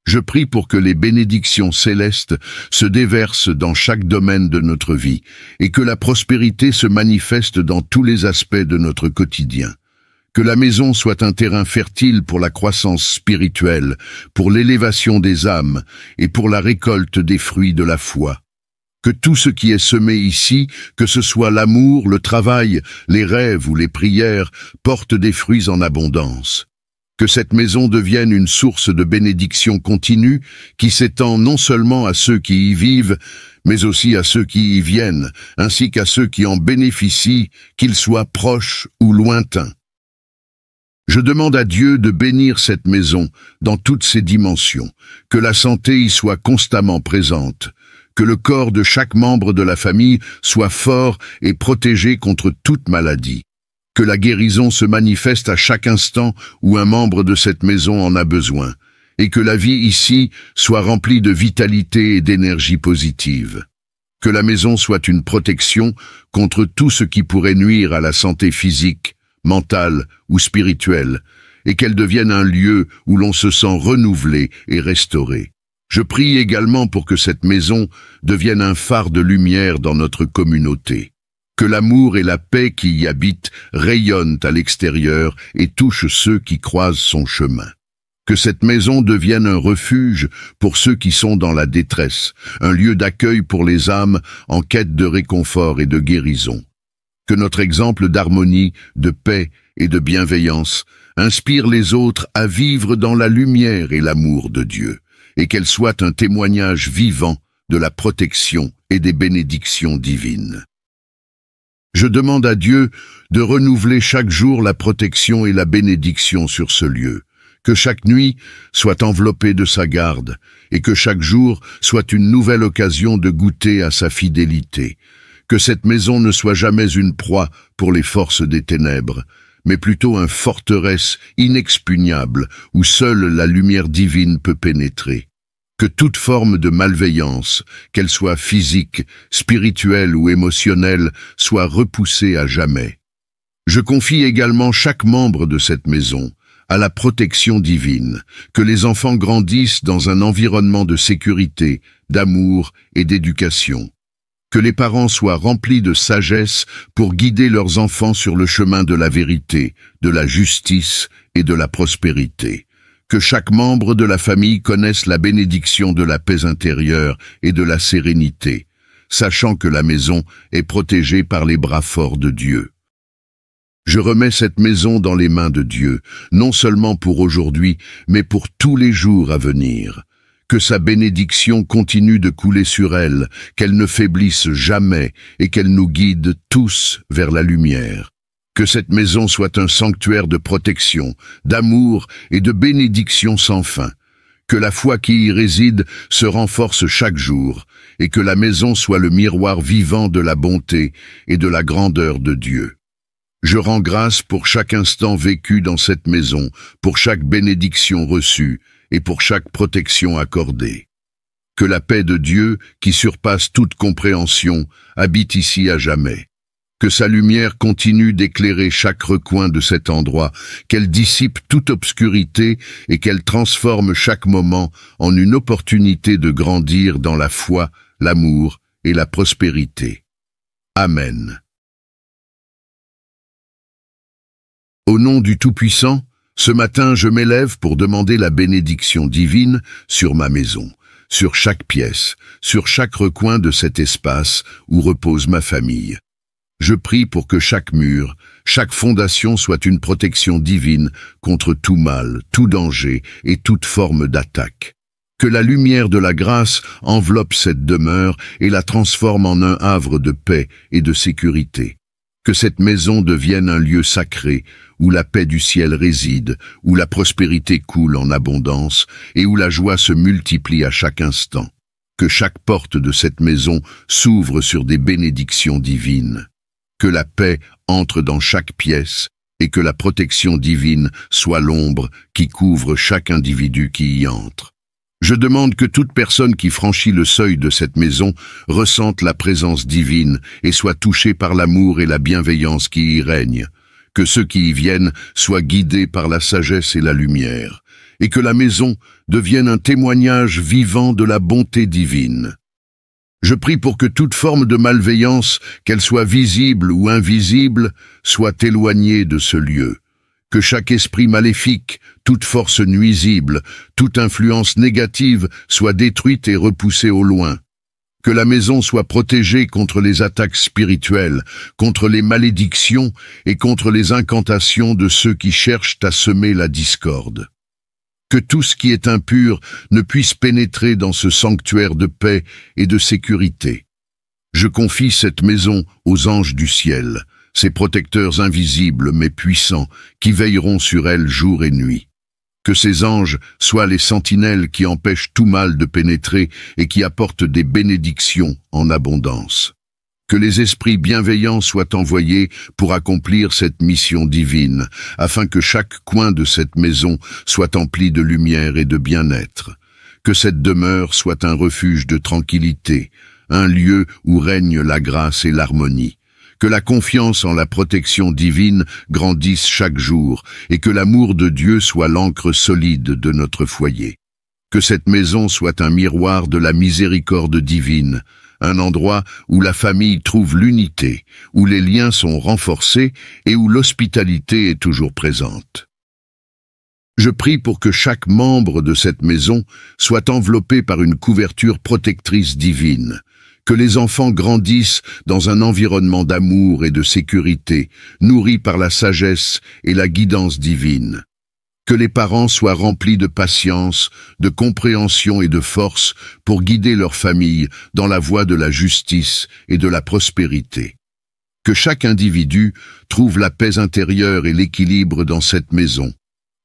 Je prie pour que les bénédictions célestes se déversent dans chaque domaine de notre vie et que la prospérité se manifeste dans tous les aspects de notre quotidien. Que la maison soit un terrain fertile pour la croissance spirituelle, pour l'élévation des âmes et pour la récolte des fruits de la foi. Que tout ce qui est semé ici, que ce soit l'amour, le travail, les rêves ou les prières, porte des fruits en abondance. Que cette maison devienne une source de bénédiction continue qui s'étend non seulement à ceux qui y vivent, mais aussi à ceux qui y viennent, ainsi qu'à ceux qui en bénéficient, qu'ils soient proches ou lointains. Je demande à Dieu de bénir cette maison dans toutes ses dimensions, que la santé y soit constamment présente, que le corps de chaque membre de la famille soit fort et protégé contre toute maladie, que la guérison se manifeste à chaque instant où un membre de cette maison en a besoin, et que la vie ici soit remplie de vitalité et d'énergie positive. Que la maison soit une protection contre tout ce qui pourrait nuire à la santé physique, mentale ou spirituelle, et qu'elle devienne un lieu où l'on se sent renouvelé et restauré. Je prie également pour que cette maison devienne un phare de lumière dans notre communauté. Que l'amour et la paix qui y habitent rayonnent à l'extérieur et touchent ceux qui croisent son chemin. Que cette maison devienne un refuge pour ceux qui sont dans la détresse, un lieu d'accueil pour les âmes en quête de réconfort et de guérison. Que notre exemple d'harmonie, de paix et de bienveillance inspire les autres à vivre dans la lumière et l'amour de Dieu, et qu'elle soit un témoignage vivant de la protection et des bénédictions divines. Je demande à Dieu de renouveler chaque jour la protection et la bénédiction sur ce lieu, que chaque nuit soit enveloppée de sa garde, et que chaque jour soit une nouvelle occasion de goûter à sa fidélité. Que cette maison ne soit jamais une proie pour les forces des ténèbres, mais plutôt une forteresse inexpugnable où seule la lumière divine peut pénétrer. Que toute forme de malveillance, qu'elle soit physique, spirituelle ou émotionnelle, soit repoussée à jamais. Je confie également chaque membre de cette maison à la protection divine, que les enfants grandissent dans un environnement de sécurité, d'amour et d'éducation. Que les parents soient remplis de sagesse pour guider leurs enfants sur le chemin de la vérité, de la justice et de la prospérité. Que chaque membre de la famille connaisse la bénédiction de la paix intérieure et de la sérénité, sachant que la maison est protégée par les bras forts de Dieu. Je remets cette maison dans les mains de Dieu, non seulement pour aujourd'hui, mais pour tous les jours à venir. Que sa bénédiction continue de couler sur elle, qu'elle ne faiblisse jamais et qu'elle nous guide tous vers la lumière. Que cette maison soit un sanctuaire de protection, d'amour et de bénédiction sans fin. Que la foi qui y réside se renforce chaque jour et que la maison soit le miroir vivant de la bonté et de la grandeur de Dieu. Je rends grâce pour chaque instant vécu dans cette maison, pour chaque bénédiction reçue et pour chaque protection accordée. Que la paix de Dieu, qui surpasse toute compréhension, habite ici à jamais. Que sa lumière continue d'éclairer chaque recoin de cet endroit, qu'elle dissipe toute obscurité et qu'elle transforme chaque moment en une opportunité de grandir dans la foi, l'amour et la prospérité. Amen. Au nom du Tout-Puissant, ce matin je m'élève pour demander la bénédiction divine sur ma maison, sur chaque pièce, sur chaque recoin de cet espace où repose ma famille. Je prie pour que chaque mur, chaque fondation soit une protection divine contre tout mal, tout danger et toute forme d'attaque. Que la lumière de la grâce enveloppe cette demeure et la transforme en un havre de paix et de sécurité. Que cette maison devienne un lieu sacré, où la paix du ciel réside, où la prospérité coule en abondance et où la joie se multiplie à chaque instant. Que chaque porte de cette maison s'ouvre sur des bénédictions divines. Que la paix entre dans chaque pièce et que la protection divine soit l'ombre qui couvre chaque individu qui y entre. Je demande que toute personne qui franchit le seuil de cette maison ressente la présence divine et soit touchée par l'amour et la bienveillance qui y règnent. Que ceux qui y viennent soient guidés par la sagesse et la lumière, et que la maison devienne un témoignage vivant de la bonté divine. Je prie pour que toute forme de malveillance, qu'elle soit visible ou invisible, soit éloignée de ce lieu. Que chaque esprit maléfique, toute force nuisible, toute influence négative soit détruite et repoussée au loin. Que la maison soit protégée contre les attaques spirituelles, contre les malédictions et contre les incantations de ceux qui cherchent à semer la discorde. Que tout ce qui est impur ne puisse pénétrer dans ce sanctuaire de paix et de sécurité. Je confie cette maison aux anges du ciel, ces protecteurs invisibles mais puissants, qui veilleront sur elle jour et nuit. Que ces anges soient les sentinelles qui empêchent tout mal de pénétrer et qui apportent des bénédictions en abondance. Que les esprits bienveillants soient envoyés pour accomplir cette mission divine, afin que chaque coin de cette maison soit empli de lumière et de bien-être. Que cette demeure soit un refuge de tranquillité, un lieu où règne la grâce et l'harmonie. Que la confiance en la protection divine grandisse chaque jour et que l'amour de Dieu soit l'encre solide de notre foyer. Que cette maison soit un miroir de la miséricorde divine, un endroit où la famille trouve l'unité, où les liens sont renforcés et où l'hospitalité est toujours présente. Je prie pour que chaque membre de cette maison soit enveloppé par une couverture protectrice divine, que les enfants grandissent dans un environnement d'amour et de sécurité, nourris par la sagesse et la guidance divine. Que les parents soient remplis de patience, de compréhension et de force pour guider leur famille dans la voie de la justice et de la prospérité. Que chaque individu trouve la paix intérieure et l'équilibre dans cette maison,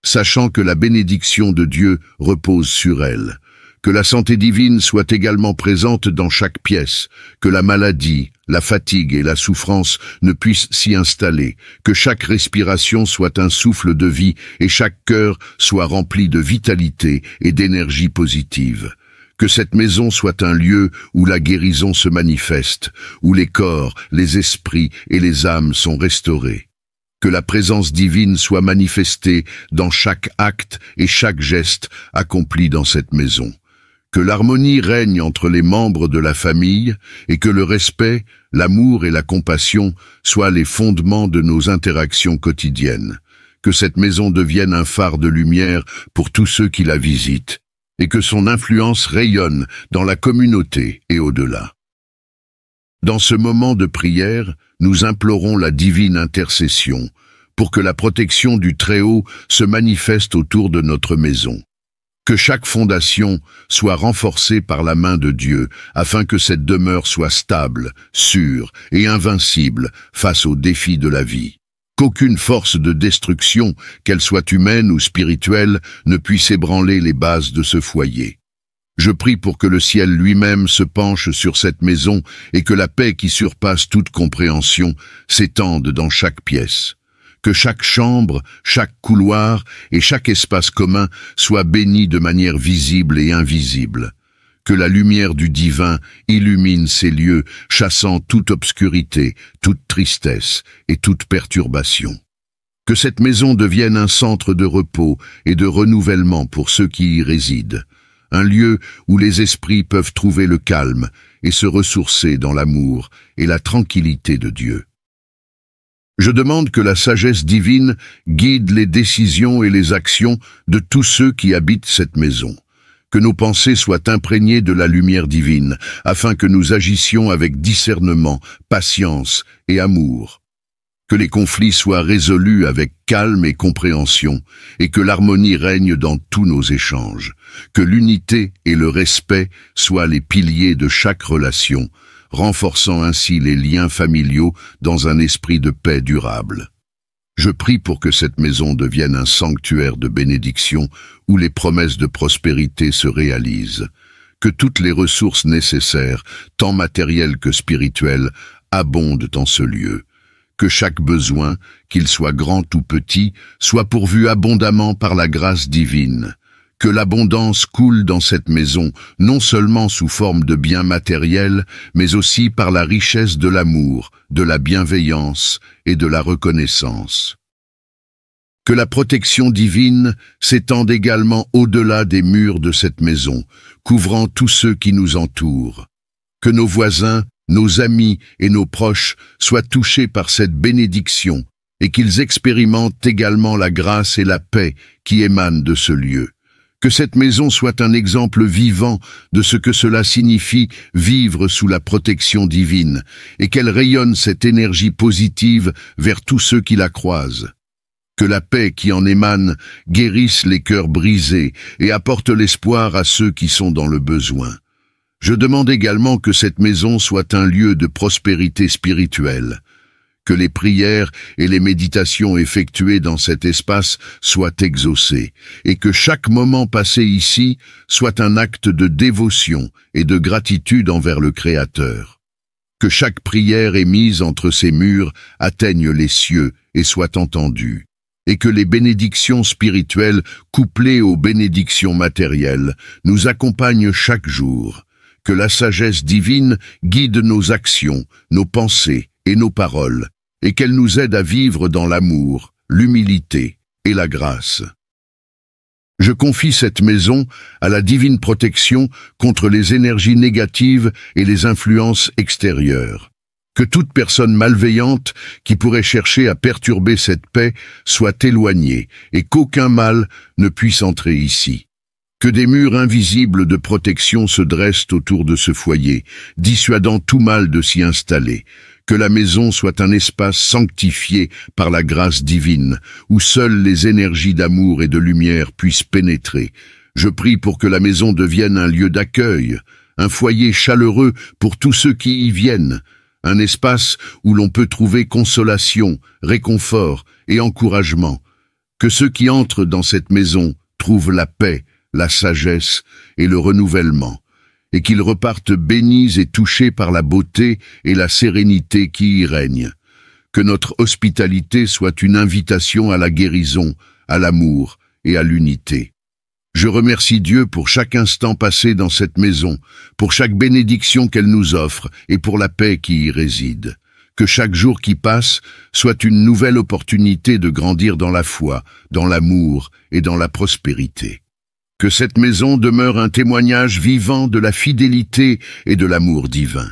sachant que la bénédiction de Dieu repose sur elle. Que la santé divine soit également présente dans chaque pièce, que la maladie, la fatigue et la souffrance ne puissent s'y installer, que chaque respiration soit un souffle de vie et chaque cœur soit rempli de vitalité et d'énergie positive. Que cette maison soit un lieu où la guérison se manifeste, où les corps, les esprits et les âmes sont restaurés. Que la présence divine soit manifestée dans chaque acte et chaque geste accompli dans cette maison. Que l'harmonie règne entre les membres de la famille et que le respect, l'amour et la compassion soient les fondements de nos interactions quotidiennes. Que cette maison devienne un phare de lumière pour tous ceux qui la visitent et que son influence rayonne dans la communauté et au-delà. Dans ce moment de prière, nous implorons la divine intercession pour que la protection du Très-Haut se manifeste autour de notre maison. Que chaque fondation soit renforcée par la main de Dieu, afin que cette demeure soit stable, sûre et invincible face aux défis de la vie. Qu'aucune force de destruction, qu'elle soit humaine ou spirituelle, ne puisse ébranler les bases de ce foyer. Je prie pour que le ciel lui-même se penche sur cette maison et que la paix qui surpasse toute compréhension s'étende dans chaque pièce. Que chaque chambre, chaque couloir et chaque espace commun soit béni de manière visible et invisible. Que la lumière du divin illumine ces lieux, chassant toute obscurité, toute tristesse et toute perturbation. Que cette maison devienne un centre de repos et de renouvellement pour ceux qui y résident, un lieu où les esprits peuvent trouver le calme et se ressourcer dans l'amour et la tranquillité de Dieu. Je demande que la sagesse divine guide les décisions et les actions de tous ceux qui habitent cette maison. Que nos pensées soient imprégnées de la lumière divine, afin que nous agissions avec discernement, patience et amour. Que les conflits soient résolus avec calme et compréhension, et que l'harmonie règne dans tous nos échanges. Que l'unité et le respect soient les piliers de chaque relation, renforçant ainsi les liens familiaux dans un esprit de paix durable. Je prie pour que cette maison devienne un sanctuaire de bénédiction où les promesses de prospérité se réalisent, que toutes les ressources nécessaires, tant matérielles que spirituelles, abondent en ce lieu, que chaque besoin, qu'il soit grand ou petit, soit pourvu abondamment par la grâce divine, que l'abondance coule dans cette maison, non seulement sous forme de biens matériels, mais aussi par la richesse de l'amour, de la bienveillance et de la reconnaissance. Que la protection divine s'étende également au-delà des murs de cette maison, couvrant tous ceux qui nous entourent. Que nos voisins, nos amis et nos proches soient touchés par cette bénédiction et qu'ils expérimentent également la grâce et la paix qui émanent de ce lieu. Que cette maison soit un exemple vivant de ce que cela signifie vivre sous la protection divine et qu'elle rayonne cette énergie positive vers tous ceux qui la croisent. Que la paix qui en émane guérisse les cœurs brisés et apporte l'espoir à ceux qui sont dans le besoin. Je demande également que cette maison soit un lieu de prospérité spirituelle, que les prières et les méditations effectuées dans cet espace soient exaucées, et que chaque moment passé ici soit un acte de dévotion et de gratitude envers le Créateur. Que chaque prière émise entre ces murs atteigne les cieux et soit entendue, et que les bénédictions spirituelles couplées aux bénédictions matérielles nous accompagnent chaque jour. Que la sagesse divine guide nos actions, nos pensées et nos paroles, et qu'elle nous aide à vivre dans l'amour, l'humilité et la grâce. Je confie cette maison à la divine protection contre les énergies négatives et les influences extérieures. Que toute personne malveillante qui pourrait chercher à perturber cette paix soit éloignée et qu'aucun mal ne puisse entrer ici. Que des murs invisibles de protection se dressent autour de ce foyer, dissuadant tout mal de s'y installer. Que la maison soit un espace sanctifié par la grâce divine, où seules les énergies d'amour et de lumière puissent pénétrer. Je prie pour que la maison devienne un lieu d'accueil, un foyer chaleureux pour tous ceux qui y viennent, un espace où l'on peut trouver consolation, réconfort et encouragement. Que ceux qui entrent dans cette maison trouvent la paix, la sagesse et le renouvellement, et qu'ils repartent bénis et touchés par la beauté et la sérénité qui y règnent. Que notre hospitalité soit une invitation à la guérison, à l'amour et à l'unité. Je remercie Dieu pour chaque instant passé dans cette maison, pour chaque bénédiction qu'elle nous offre et pour la paix qui y réside. Que chaque jour qui passe soit une nouvelle opportunité de grandir dans la foi, dans l'amour et dans la prospérité. Que cette maison demeure un témoignage vivant de la fidélité et de l'amour divin.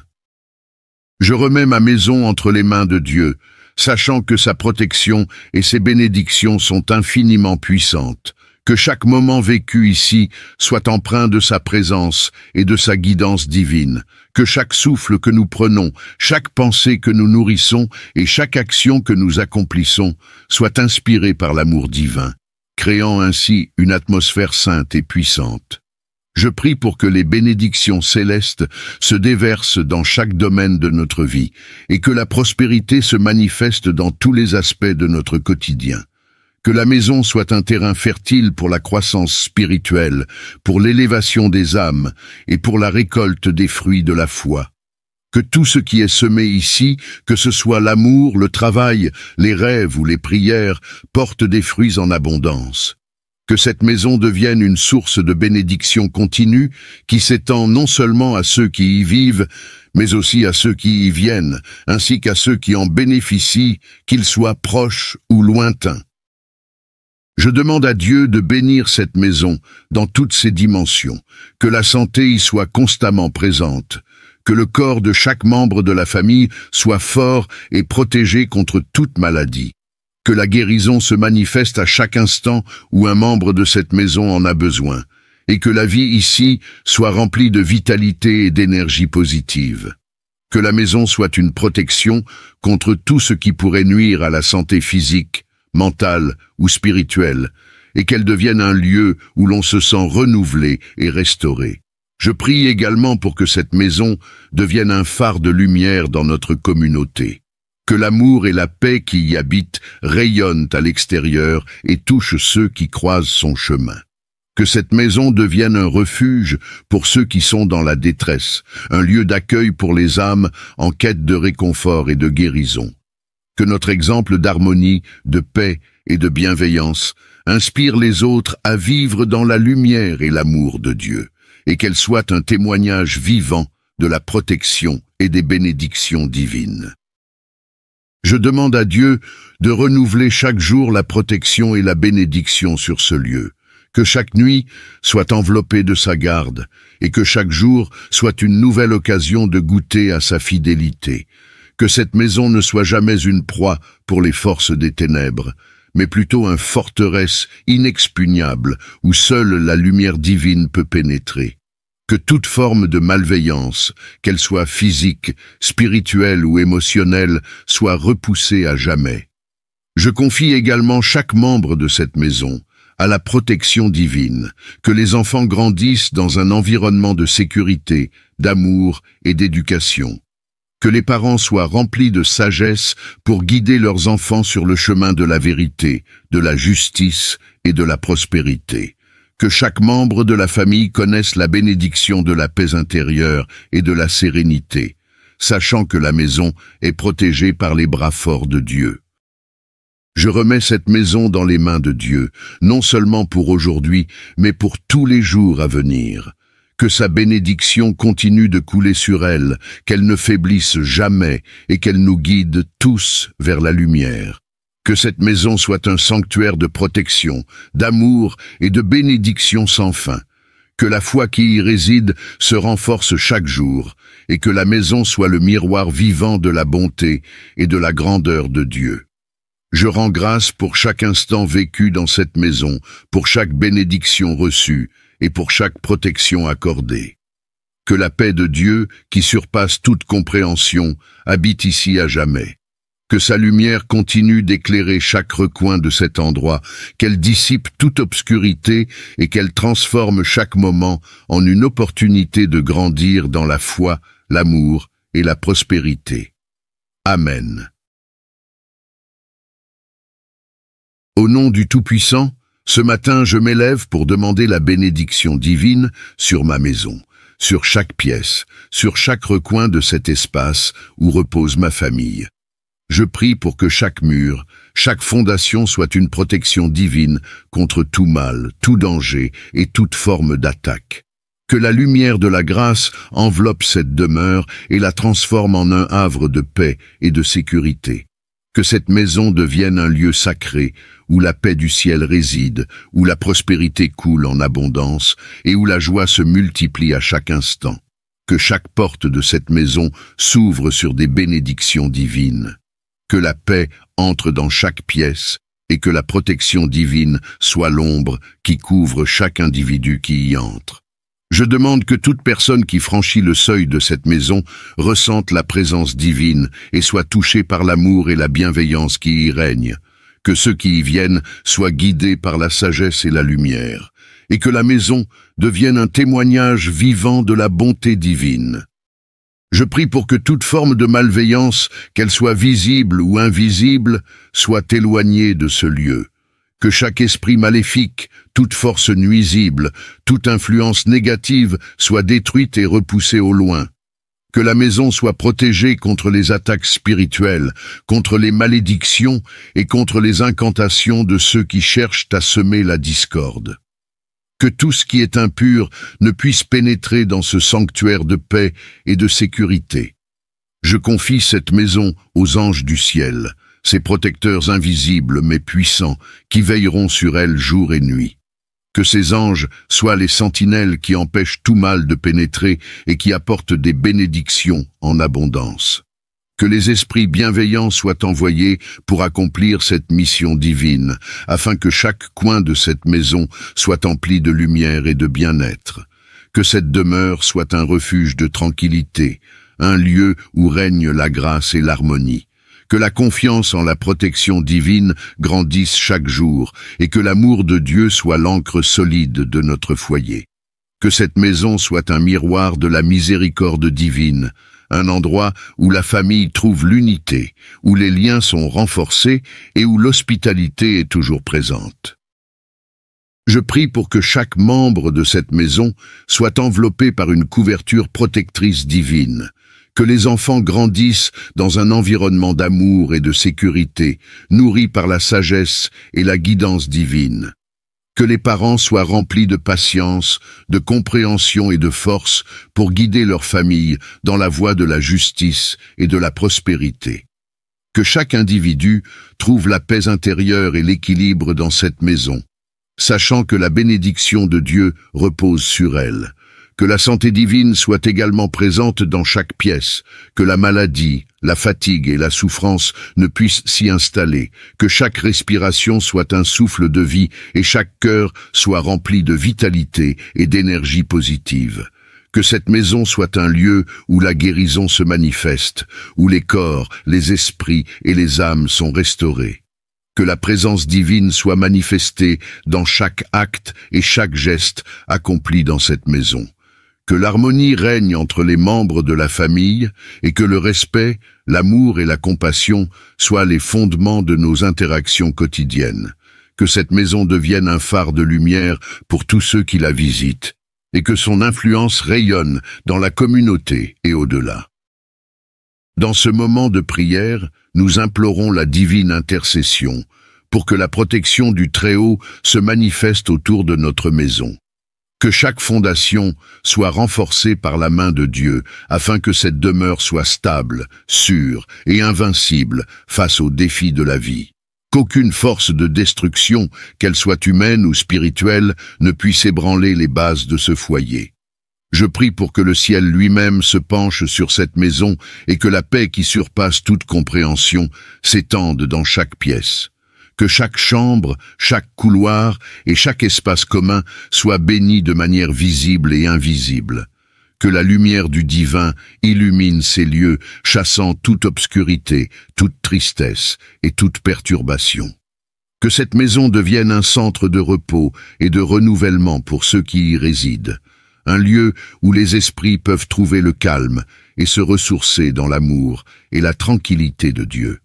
Je remets ma maison entre les mains de Dieu, sachant que sa protection et ses bénédictions sont infiniment puissantes. Que chaque moment vécu ici soit empreint de sa présence et de sa guidance divine. Que chaque souffle que nous prenons, chaque pensée que nous nourrissons et chaque action que nous accomplissons soit inspirée par l'amour divin, créant ainsi une atmosphère sainte et puissante. Je prie pour que les bénédictions célestes se déversent dans chaque domaine de notre vie et que la prospérité se manifeste dans tous les aspects de notre quotidien. Que la maison soit un terrain fertile pour la croissance spirituelle, pour l'élévation des âmes et pour la récolte des fruits de la foi. Que tout ce qui est semé ici, que ce soit l'amour, le travail, les rêves ou les prières, porte des fruits en abondance. Que cette maison devienne une source de bénédiction continue qui s'étend non seulement à ceux qui y vivent, mais aussi à ceux qui y viennent, ainsi qu'à ceux qui en bénéficient, qu'ils soient proches ou lointains. Je demande à Dieu de bénir cette maison dans toutes ses dimensions, que la santé y soit constamment présente, que le corps de chaque membre de la famille soit fort et protégé contre toute maladie, que la guérison se manifeste à chaque instant où un membre de cette maison en a besoin, et que la vie ici soit remplie de vitalité et d'énergie positive. Que la maison soit une protection contre tout ce qui pourrait nuire à la santé physique, mentale ou spirituelle, et qu'elle devienne un lieu où l'on se sent renouvelé et restauré. Je prie également pour que cette maison devienne un phare de lumière dans notre communauté. Que l'amour et la paix qui y habitent rayonnent à l'extérieur et touchent ceux qui croisent son chemin. Que cette maison devienne un refuge pour ceux qui sont dans la détresse, un lieu d'accueil pour les âmes en quête de réconfort et de guérison. Que notre exemple d'harmonie, de paix et de bienveillance inspire les autres à vivre dans la lumière et l'amour de Dieu, et qu'elle soit un témoignage vivant de la protection et des bénédictions divines. Je demande à Dieu de renouveler chaque jour la protection et la bénédiction sur ce lieu, que chaque nuit soit enveloppée de sa garde, et que chaque jour soit une nouvelle occasion de goûter à sa fidélité, que cette maison ne soit jamais une proie pour les forces des ténèbres, mais plutôt une forteresse inexpugnable où seule la lumière divine peut pénétrer. Que toute forme de malveillance, qu'elle soit physique, spirituelle ou émotionnelle, soit repoussée à jamais. Je confie également chaque membre de cette maison à la protection divine, que les enfants grandissent dans un environnement de sécurité, d'amour et d'éducation. Que les parents soient remplis de sagesse pour guider leurs enfants sur le chemin de la vérité, de la justice et de la prospérité. Que chaque membre de la famille connaisse la bénédiction de la paix intérieure et de la sérénité, sachant que la maison est protégée par les bras forts de Dieu. Je remets cette maison dans les mains de Dieu, non seulement pour aujourd'hui, mais pour tous les jours à venir. Que sa bénédiction continue de couler sur elle, qu'elle ne faiblisse jamais et qu'elle nous guide tous vers la lumière. Que cette maison soit un sanctuaire de protection, d'amour et de bénédiction sans fin. Que la foi qui y réside se renforce chaque jour et que la maison soit le miroir vivant de la bonté et de la grandeur de Dieu. Je rends grâce pour chaque instant vécu dans cette maison, pour chaque bénédiction reçue et pour chaque protection accordée. Que la paix de Dieu, qui surpasse toute compréhension, habite ici à jamais. Que sa lumière continue d'éclairer chaque recoin de cet endroit, qu'elle dissipe toute obscurité et qu'elle transforme chaque moment en une opportunité de grandir dans la foi, l'amour et la prospérité. Amen. Au nom du Tout-Puissant, ce matin je m'élève pour demander la bénédiction divine sur ma maison, sur chaque pièce, sur chaque recoin de cet espace où repose ma famille. Je prie pour que chaque mur, chaque fondation soit une protection divine contre tout mal, tout danger et toute forme d'attaque. Que la lumière de la grâce enveloppe cette demeure et la transforme en un havre de paix et de sécurité. Que cette maison devienne un lieu sacré, où la paix du ciel réside, où la prospérité coule en abondance et où la joie se multiplie à chaque instant. Que chaque porte de cette maison s'ouvre sur des bénédictions divines. Que la paix entre dans chaque pièce et que la protection divine soit l'ombre qui couvre chaque individu qui y entre. Je demande que toute personne qui franchit le seuil de cette maison ressente la présence divine et soit touchée par l'amour et la bienveillance qui y règnent. Que ceux qui y viennent soient guidés par la sagesse et la lumière, et que la maison devienne un témoignage vivant de la bonté divine. Je prie pour que toute forme de malveillance, qu'elle soit visible ou invisible, soit éloignée de ce lieu. Que chaque esprit maléfique, toute force nuisible, toute influence négative soit détruite et repoussée au loin. Que la maison soit protégée contre les attaques spirituelles, contre les malédictions et contre les incantations de ceux qui cherchent à semer la discorde. Que tout ce qui est impur ne puisse pénétrer dans ce sanctuaire de paix et de sécurité. Je confie cette maison aux anges du ciel, ces protecteurs invisibles mais puissants, qui veilleront sur elle jour et nuit. Que ces anges soient les sentinelles qui empêchent tout mal de pénétrer et qui apportent des bénédictions en abondance. Que les esprits bienveillants soient envoyés pour accomplir cette mission divine, afin que chaque coin de cette maison soit empli de lumière et de bien-être. Que cette demeure soit un refuge de tranquillité, un lieu où règne la grâce et l'harmonie. Que la confiance en la protection divine grandisse chaque jour et que l'amour de Dieu soit l'ancre solide de notre foyer. Que cette maison soit un miroir de la miséricorde divine, un endroit où la famille trouve l'unité, où les liens sont renforcés et où l'hospitalité est toujours présente. Je prie pour que chaque membre de cette maison soit enveloppé par une couverture protectrice divine, que les enfants grandissent dans un environnement d'amour et de sécurité, nourris par la sagesse et la guidance divine. Que les parents soient remplis de patience, de compréhension et de force pour guider leur famille dans la voie de la justice et de la prospérité. Que chaque individu trouve la paix intérieure et l'équilibre dans cette maison, sachant que la bénédiction de Dieu repose sur elle. Que la santé divine soit également présente dans chaque pièce, que la maladie, la fatigue et la souffrance ne puissent s'y installer, que chaque respiration soit un souffle de vie et chaque cœur soit rempli de vitalité et d'énergie positive. Que cette maison soit un lieu où la guérison se manifeste, où les corps, les esprits et les âmes sont restaurés. Que la présence divine soit manifestée dans chaque acte et chaque geste accompli dans cette maison. Que l'harmonie règne entre les membres de la famille et que le respect, l'amour et la compassion soient les fondements de nos interactions quotidiennes. Que cette maison devienne un phare de lumière pour tous ceux qui la visitent et que son influence rayonne dans la communauté et au-delà. Dans ce moment de prière, nous implorons la divine intercession pour que la protection du Très-Haut se manifeste autour de notre maison. Que chaque fondation soit renforcée par la main de Dieu, afin que cette demeure soit stable, sûre et invincible face aux défis de la vie. Qu'aucune force de destruction, qu'elle soit humaine ou spirituelle, ne puisse ébranler les bases de ce foyer. Je prie pour que le ciel lui-même se penche sur cette maison et que la paix qui surpasse toute compréhension s'étende dans chaque pièce. Que chaque chambre, chaque couloir et chaque espace commun soient bénis de manière visible et invisible. Que la lumière du divin illumine ces lieux, chassant toute obscurité, toute tristesse et toute perturbation. Que cette maison devienne un centre de repos et de renouvellement pour ceux qui y résident. Un lieu où les esprits peuvent trouver le calme et se ressourcer dans l'amour et la tranquillité de Dieu.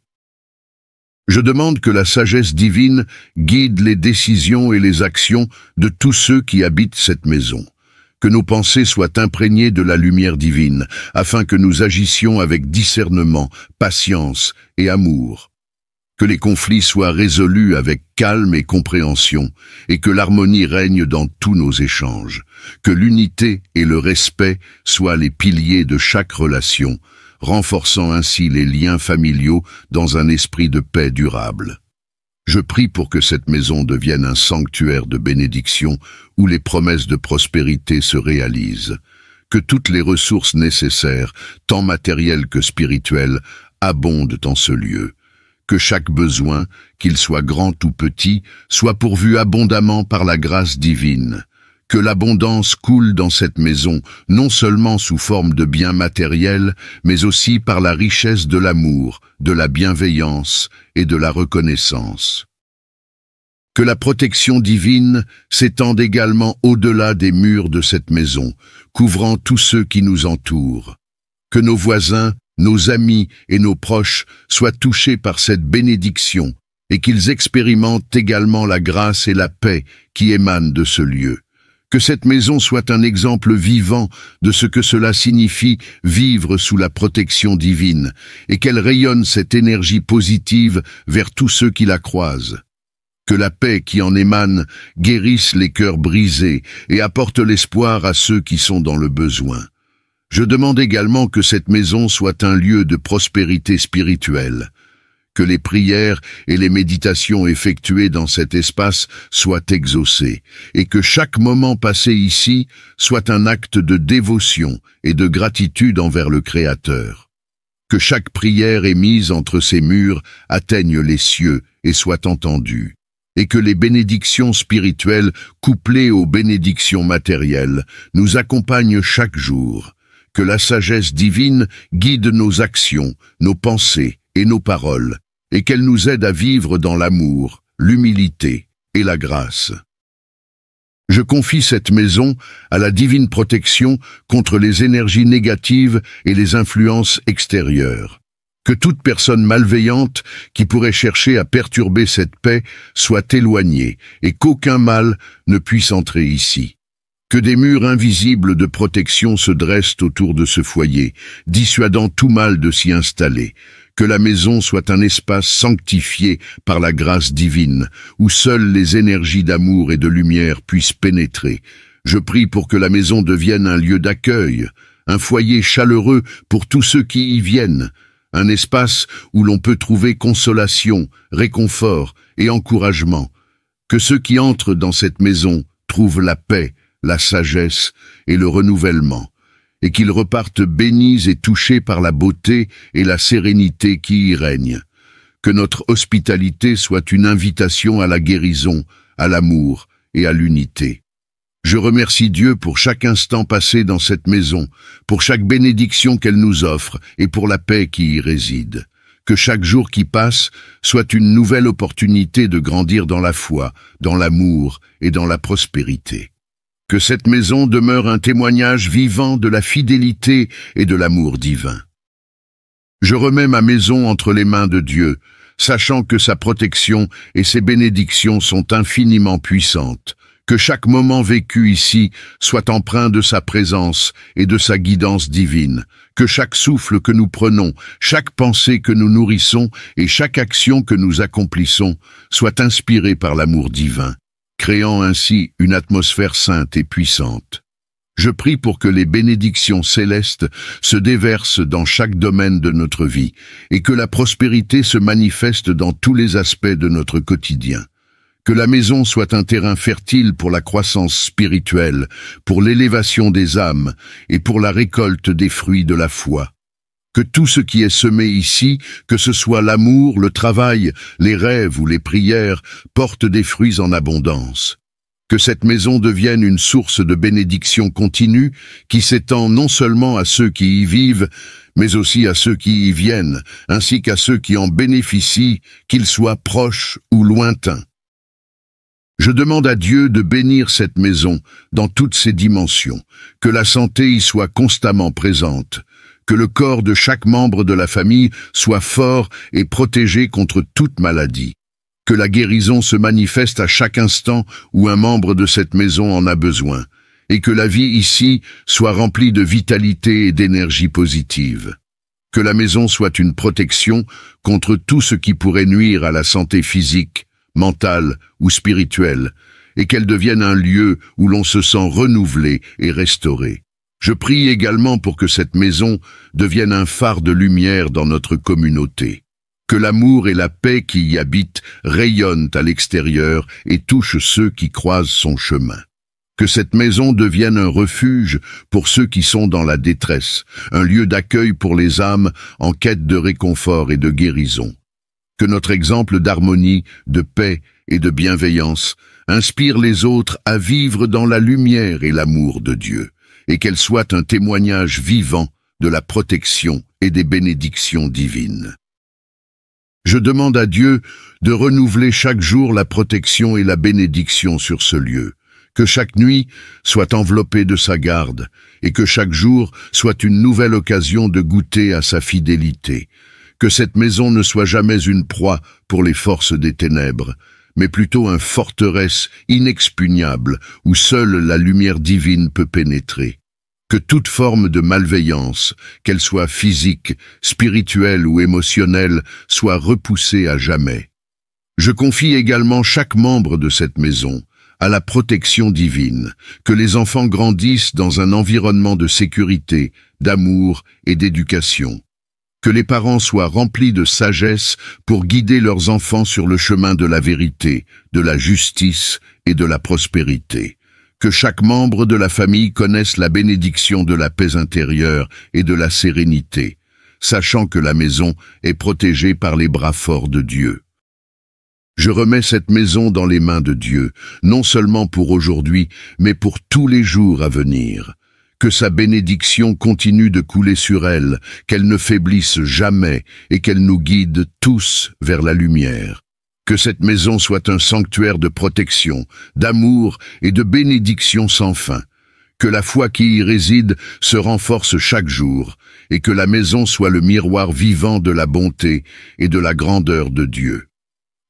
Je demande que la sagesse divine guide les décisions et les actions de tous ceux qui habitent cette maison. Que nos pensées soient imprégnées de la lumière divine, afin que nous agissions avec discernement, patience et amour. Que les conflits soient résolus avec calme et compréhension, et que l'harmonie règne dans tous nos échanges. Que l'unité et le respect soient les piliers de chaque relation, renforçant ainsi les liens familiaux dans un esprit de paix durable. Je prie pour que cette maison devienne un sanctuaire de bénédiction où les promesses de prospérité se réalisent. Que toutes les ressources nécessaires, tant matérielles que spirituelles, abondent en ce lieu. Que chaque besoin, qu'il soit grand ou petit, soit pourvu abondamment par la grâce divine. Que l'abondance coule dans cette maison, non seulement sous forme de biens matériels, mais aussi par la richesse de l'amour, de la bienveillance et de la reconnaissance. Que la protection divine s'étende également au-delà des murs de cette maison, couvrant tous ceux qui nous entourent. Que nos voisins, nos amis et nos proches soient touchés par cette bénédiction et qu'ils expérimentent également la grâce et la paix qui émanent de ce lieu. Que cette maison soit un exemple vivant de ce que cela signifie vivre sous la protection divine et qu'elle rayonne cette énergie positive vers tous ceux qui la croisent. Que la paix qui en émane guérisse les cœurs brisés et apporte l'espoir à ceux qui sont dans le besoin. Je demande également que cette maison soit un lieu de prospérité spirituelle. Que les prières et les méditations effectuées dans cet espace soient exaucées, et que chaque moment passé ici soit un acte de dévotion et de gratitude envers le Créateur. Que chaque prière émise entre ces murs atteigne les cieux et soit entendue, et que les bénédictions spirituelles couplées aux bénédictions matérielles nous accompagnent chaque jour. Que la sagesse divine guide nos actions, nos pensées et nos paroles, et qu'elle nous aide à vivre dans l'amour, l'humilité et la grâce. Je confie cette maison à la divine protection contre les énergies négatives et les influences extérieures. Que toute personne malveillante qui pourrait chercher à perturber cette paix soit éloignée et qu'aucun mal ne puisse entrer ici. Que des murs invisibles de protection se dressent autour de ce foyer, dissuadant tout mal de s'y installer. Que la maison soit un espace sanctifié par la grâce divine, où seules les énergies d'amour et de lumière puissent pénétrer. Je prie pour que la maison devienne un lieu d'accueil, un foyer chaleureux pour tous ceux qui y viennent, un espace où l'on peut trouver consolation, réconfort et encouragement. Que ceux qui entrent dans cette maison trouvent la paix, la sagesse et le renouvellement, et qu'ils repartent bénis et touchés par la beauté et la sérénité qui y règnent. Que notre hospitalité soit une invitation à la guérison, à l'amour et à l'unité. Je remercie Dieu pour chaque instant passé dans cette maison, pour chaque bénédiction qu'elle nous offre et pour la paix qui y réside. Que chaque jour qui passe soit une nouvelle opportunité de grandir dans la foi, dans l'amour et dans la prospérité. Que cette maison demeure un témoignage vivant de la fidélité et de l'amour divin. Je remets ma maison entre les mains de Dieu, sachant que sa protection et ses bénédictions sont infiniment puissantes. Que chaque moment vécu ici soit empreint de sa présence et de sa guidance divine. Que chaque souffle que nous prenons, chaque pensée que nous nourrissons et chaque action que nous accomplissons soit inspirée par l'amour divin, créant ainsi une atmosphère sainte et puissante. Je prie pour que les bénédictions célestes se déversent dans chaque domaine de notre vie et que la prospérité se manifeste dans tous les aspects de notre quotidien. Que la maison soit un terrain fertile pour la croissance spirituelle, pour l'élévation des âmes et pour la récolte des fruits de la foi. Que tout ce qui est semé ici, que ce soit l'amour, le travail, les rêves ou les prières, porte des fruits en abondance. Que cette maison devienne une source de bénédiction continue qui s'étend non seulement à ceux qui y vivent, mais aussi à ceux qui y viennent, ainsi qu'à ceux qui en bénéficient, qu'ils soient proches ou lointains. Je demande à Dieu de bénir cette maison dans toutes ses dimensions, que la santé y soit constamment présente, que le corps de chaque membre de la famille soit fort et protégé contre toute maladie, que la guérison se manifeste à chaque instant où un membre de cette maison en a besoin, et que la vie ici soit remplie de vitalité et d'énergie positive. Que la maison soit une protection contre tout ce qui pourrait nuire à la santé physique, mentale ou spirituelle, et qu'elle devienne un lieu où l'on se sent renouvelé et restauré. Je prie également pour que cette maison devienne un phare de lumière dans notre communauté. Que l'amour et la paix qui y habitent rayonnent à l'extérieur et touchent ceux qui croisent son chemin. Que cette maison devienne un refuge pour ceux qui sont dans la détresse, un lieu d'accueil pour les âmes en quête de réconfort et de guérison. Que notre exemple d'harmonie, de paix et de bienveillance inspire les autres à vivre dans la lumière et l'amour de Dieu, et qu'elle soit un témoignage vivant de la protection et des bénédictions divines. Je demande à Dieu de renouveler chaque jour la protection et la bénédiction sur ce lieu, que chaque nuit soit enveloppée de sa garde, et que chaque jour soit une nouvelle occasion de goûter à sa fidélité. Que cette maison ne soit jamais une proie pour les forces des ténèbres, mais plutôt une forteresse inexpugnable où seule la lumière divine peut pénétrer. Que toute forme de malveillance, qu'elle soit physique, spirituelle ou émotionnelle, soit repoussée à jamais. Je confie également chaque membre de cette maison à la protection divine, que les enfants grandissent dans un environnement de sécurité, d'amour et d'éducation. Que les parents soient remplis de sagesse pour guider leurs enfants sur le chemin de la vérité, de la justice et de la prospérité. Que chaque membre de la famille connaisse la bénédiction de la paix intérieure et de la sérénité, sachant que la maison est protégée par les bras forts de Dieu. Je remets cette maison dans les mains de Dieu, non seulement pour aujourd'hui, mais pour tous les jours à venir. Que sa bénédiction continue de couler sur elle, qu'elle ne faiblisse jamais et qu'elle nous guide tous vers la lumière. Que cette maison soit un sanctuaire de protection, d'amour et de bénédiction sans fin. Que la foi qui y réside se renforce chaque jour, et que la maison soit le miroir vivant de la bonté et de la grandeur de Dieu.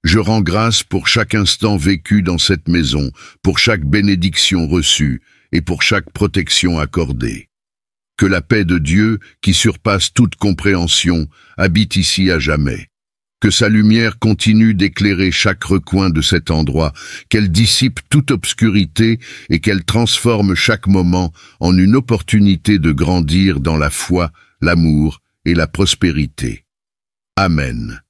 Je rends grâce pour chaque instant vécu dans cette maison, pour chaque bénédiction reçue et pour chaque protection accordée. Que la paix de Dieu, qui surpasse toute compréhension, habite ici à jamais. Que sa lumière continue d'éclairer chaque recoin de cet endroit, qu'elle dissipe toute obscurité et qu'elle transforme chaque moment en une opportunité de grandir dans la foi, l'amour et la prospérité. Amen.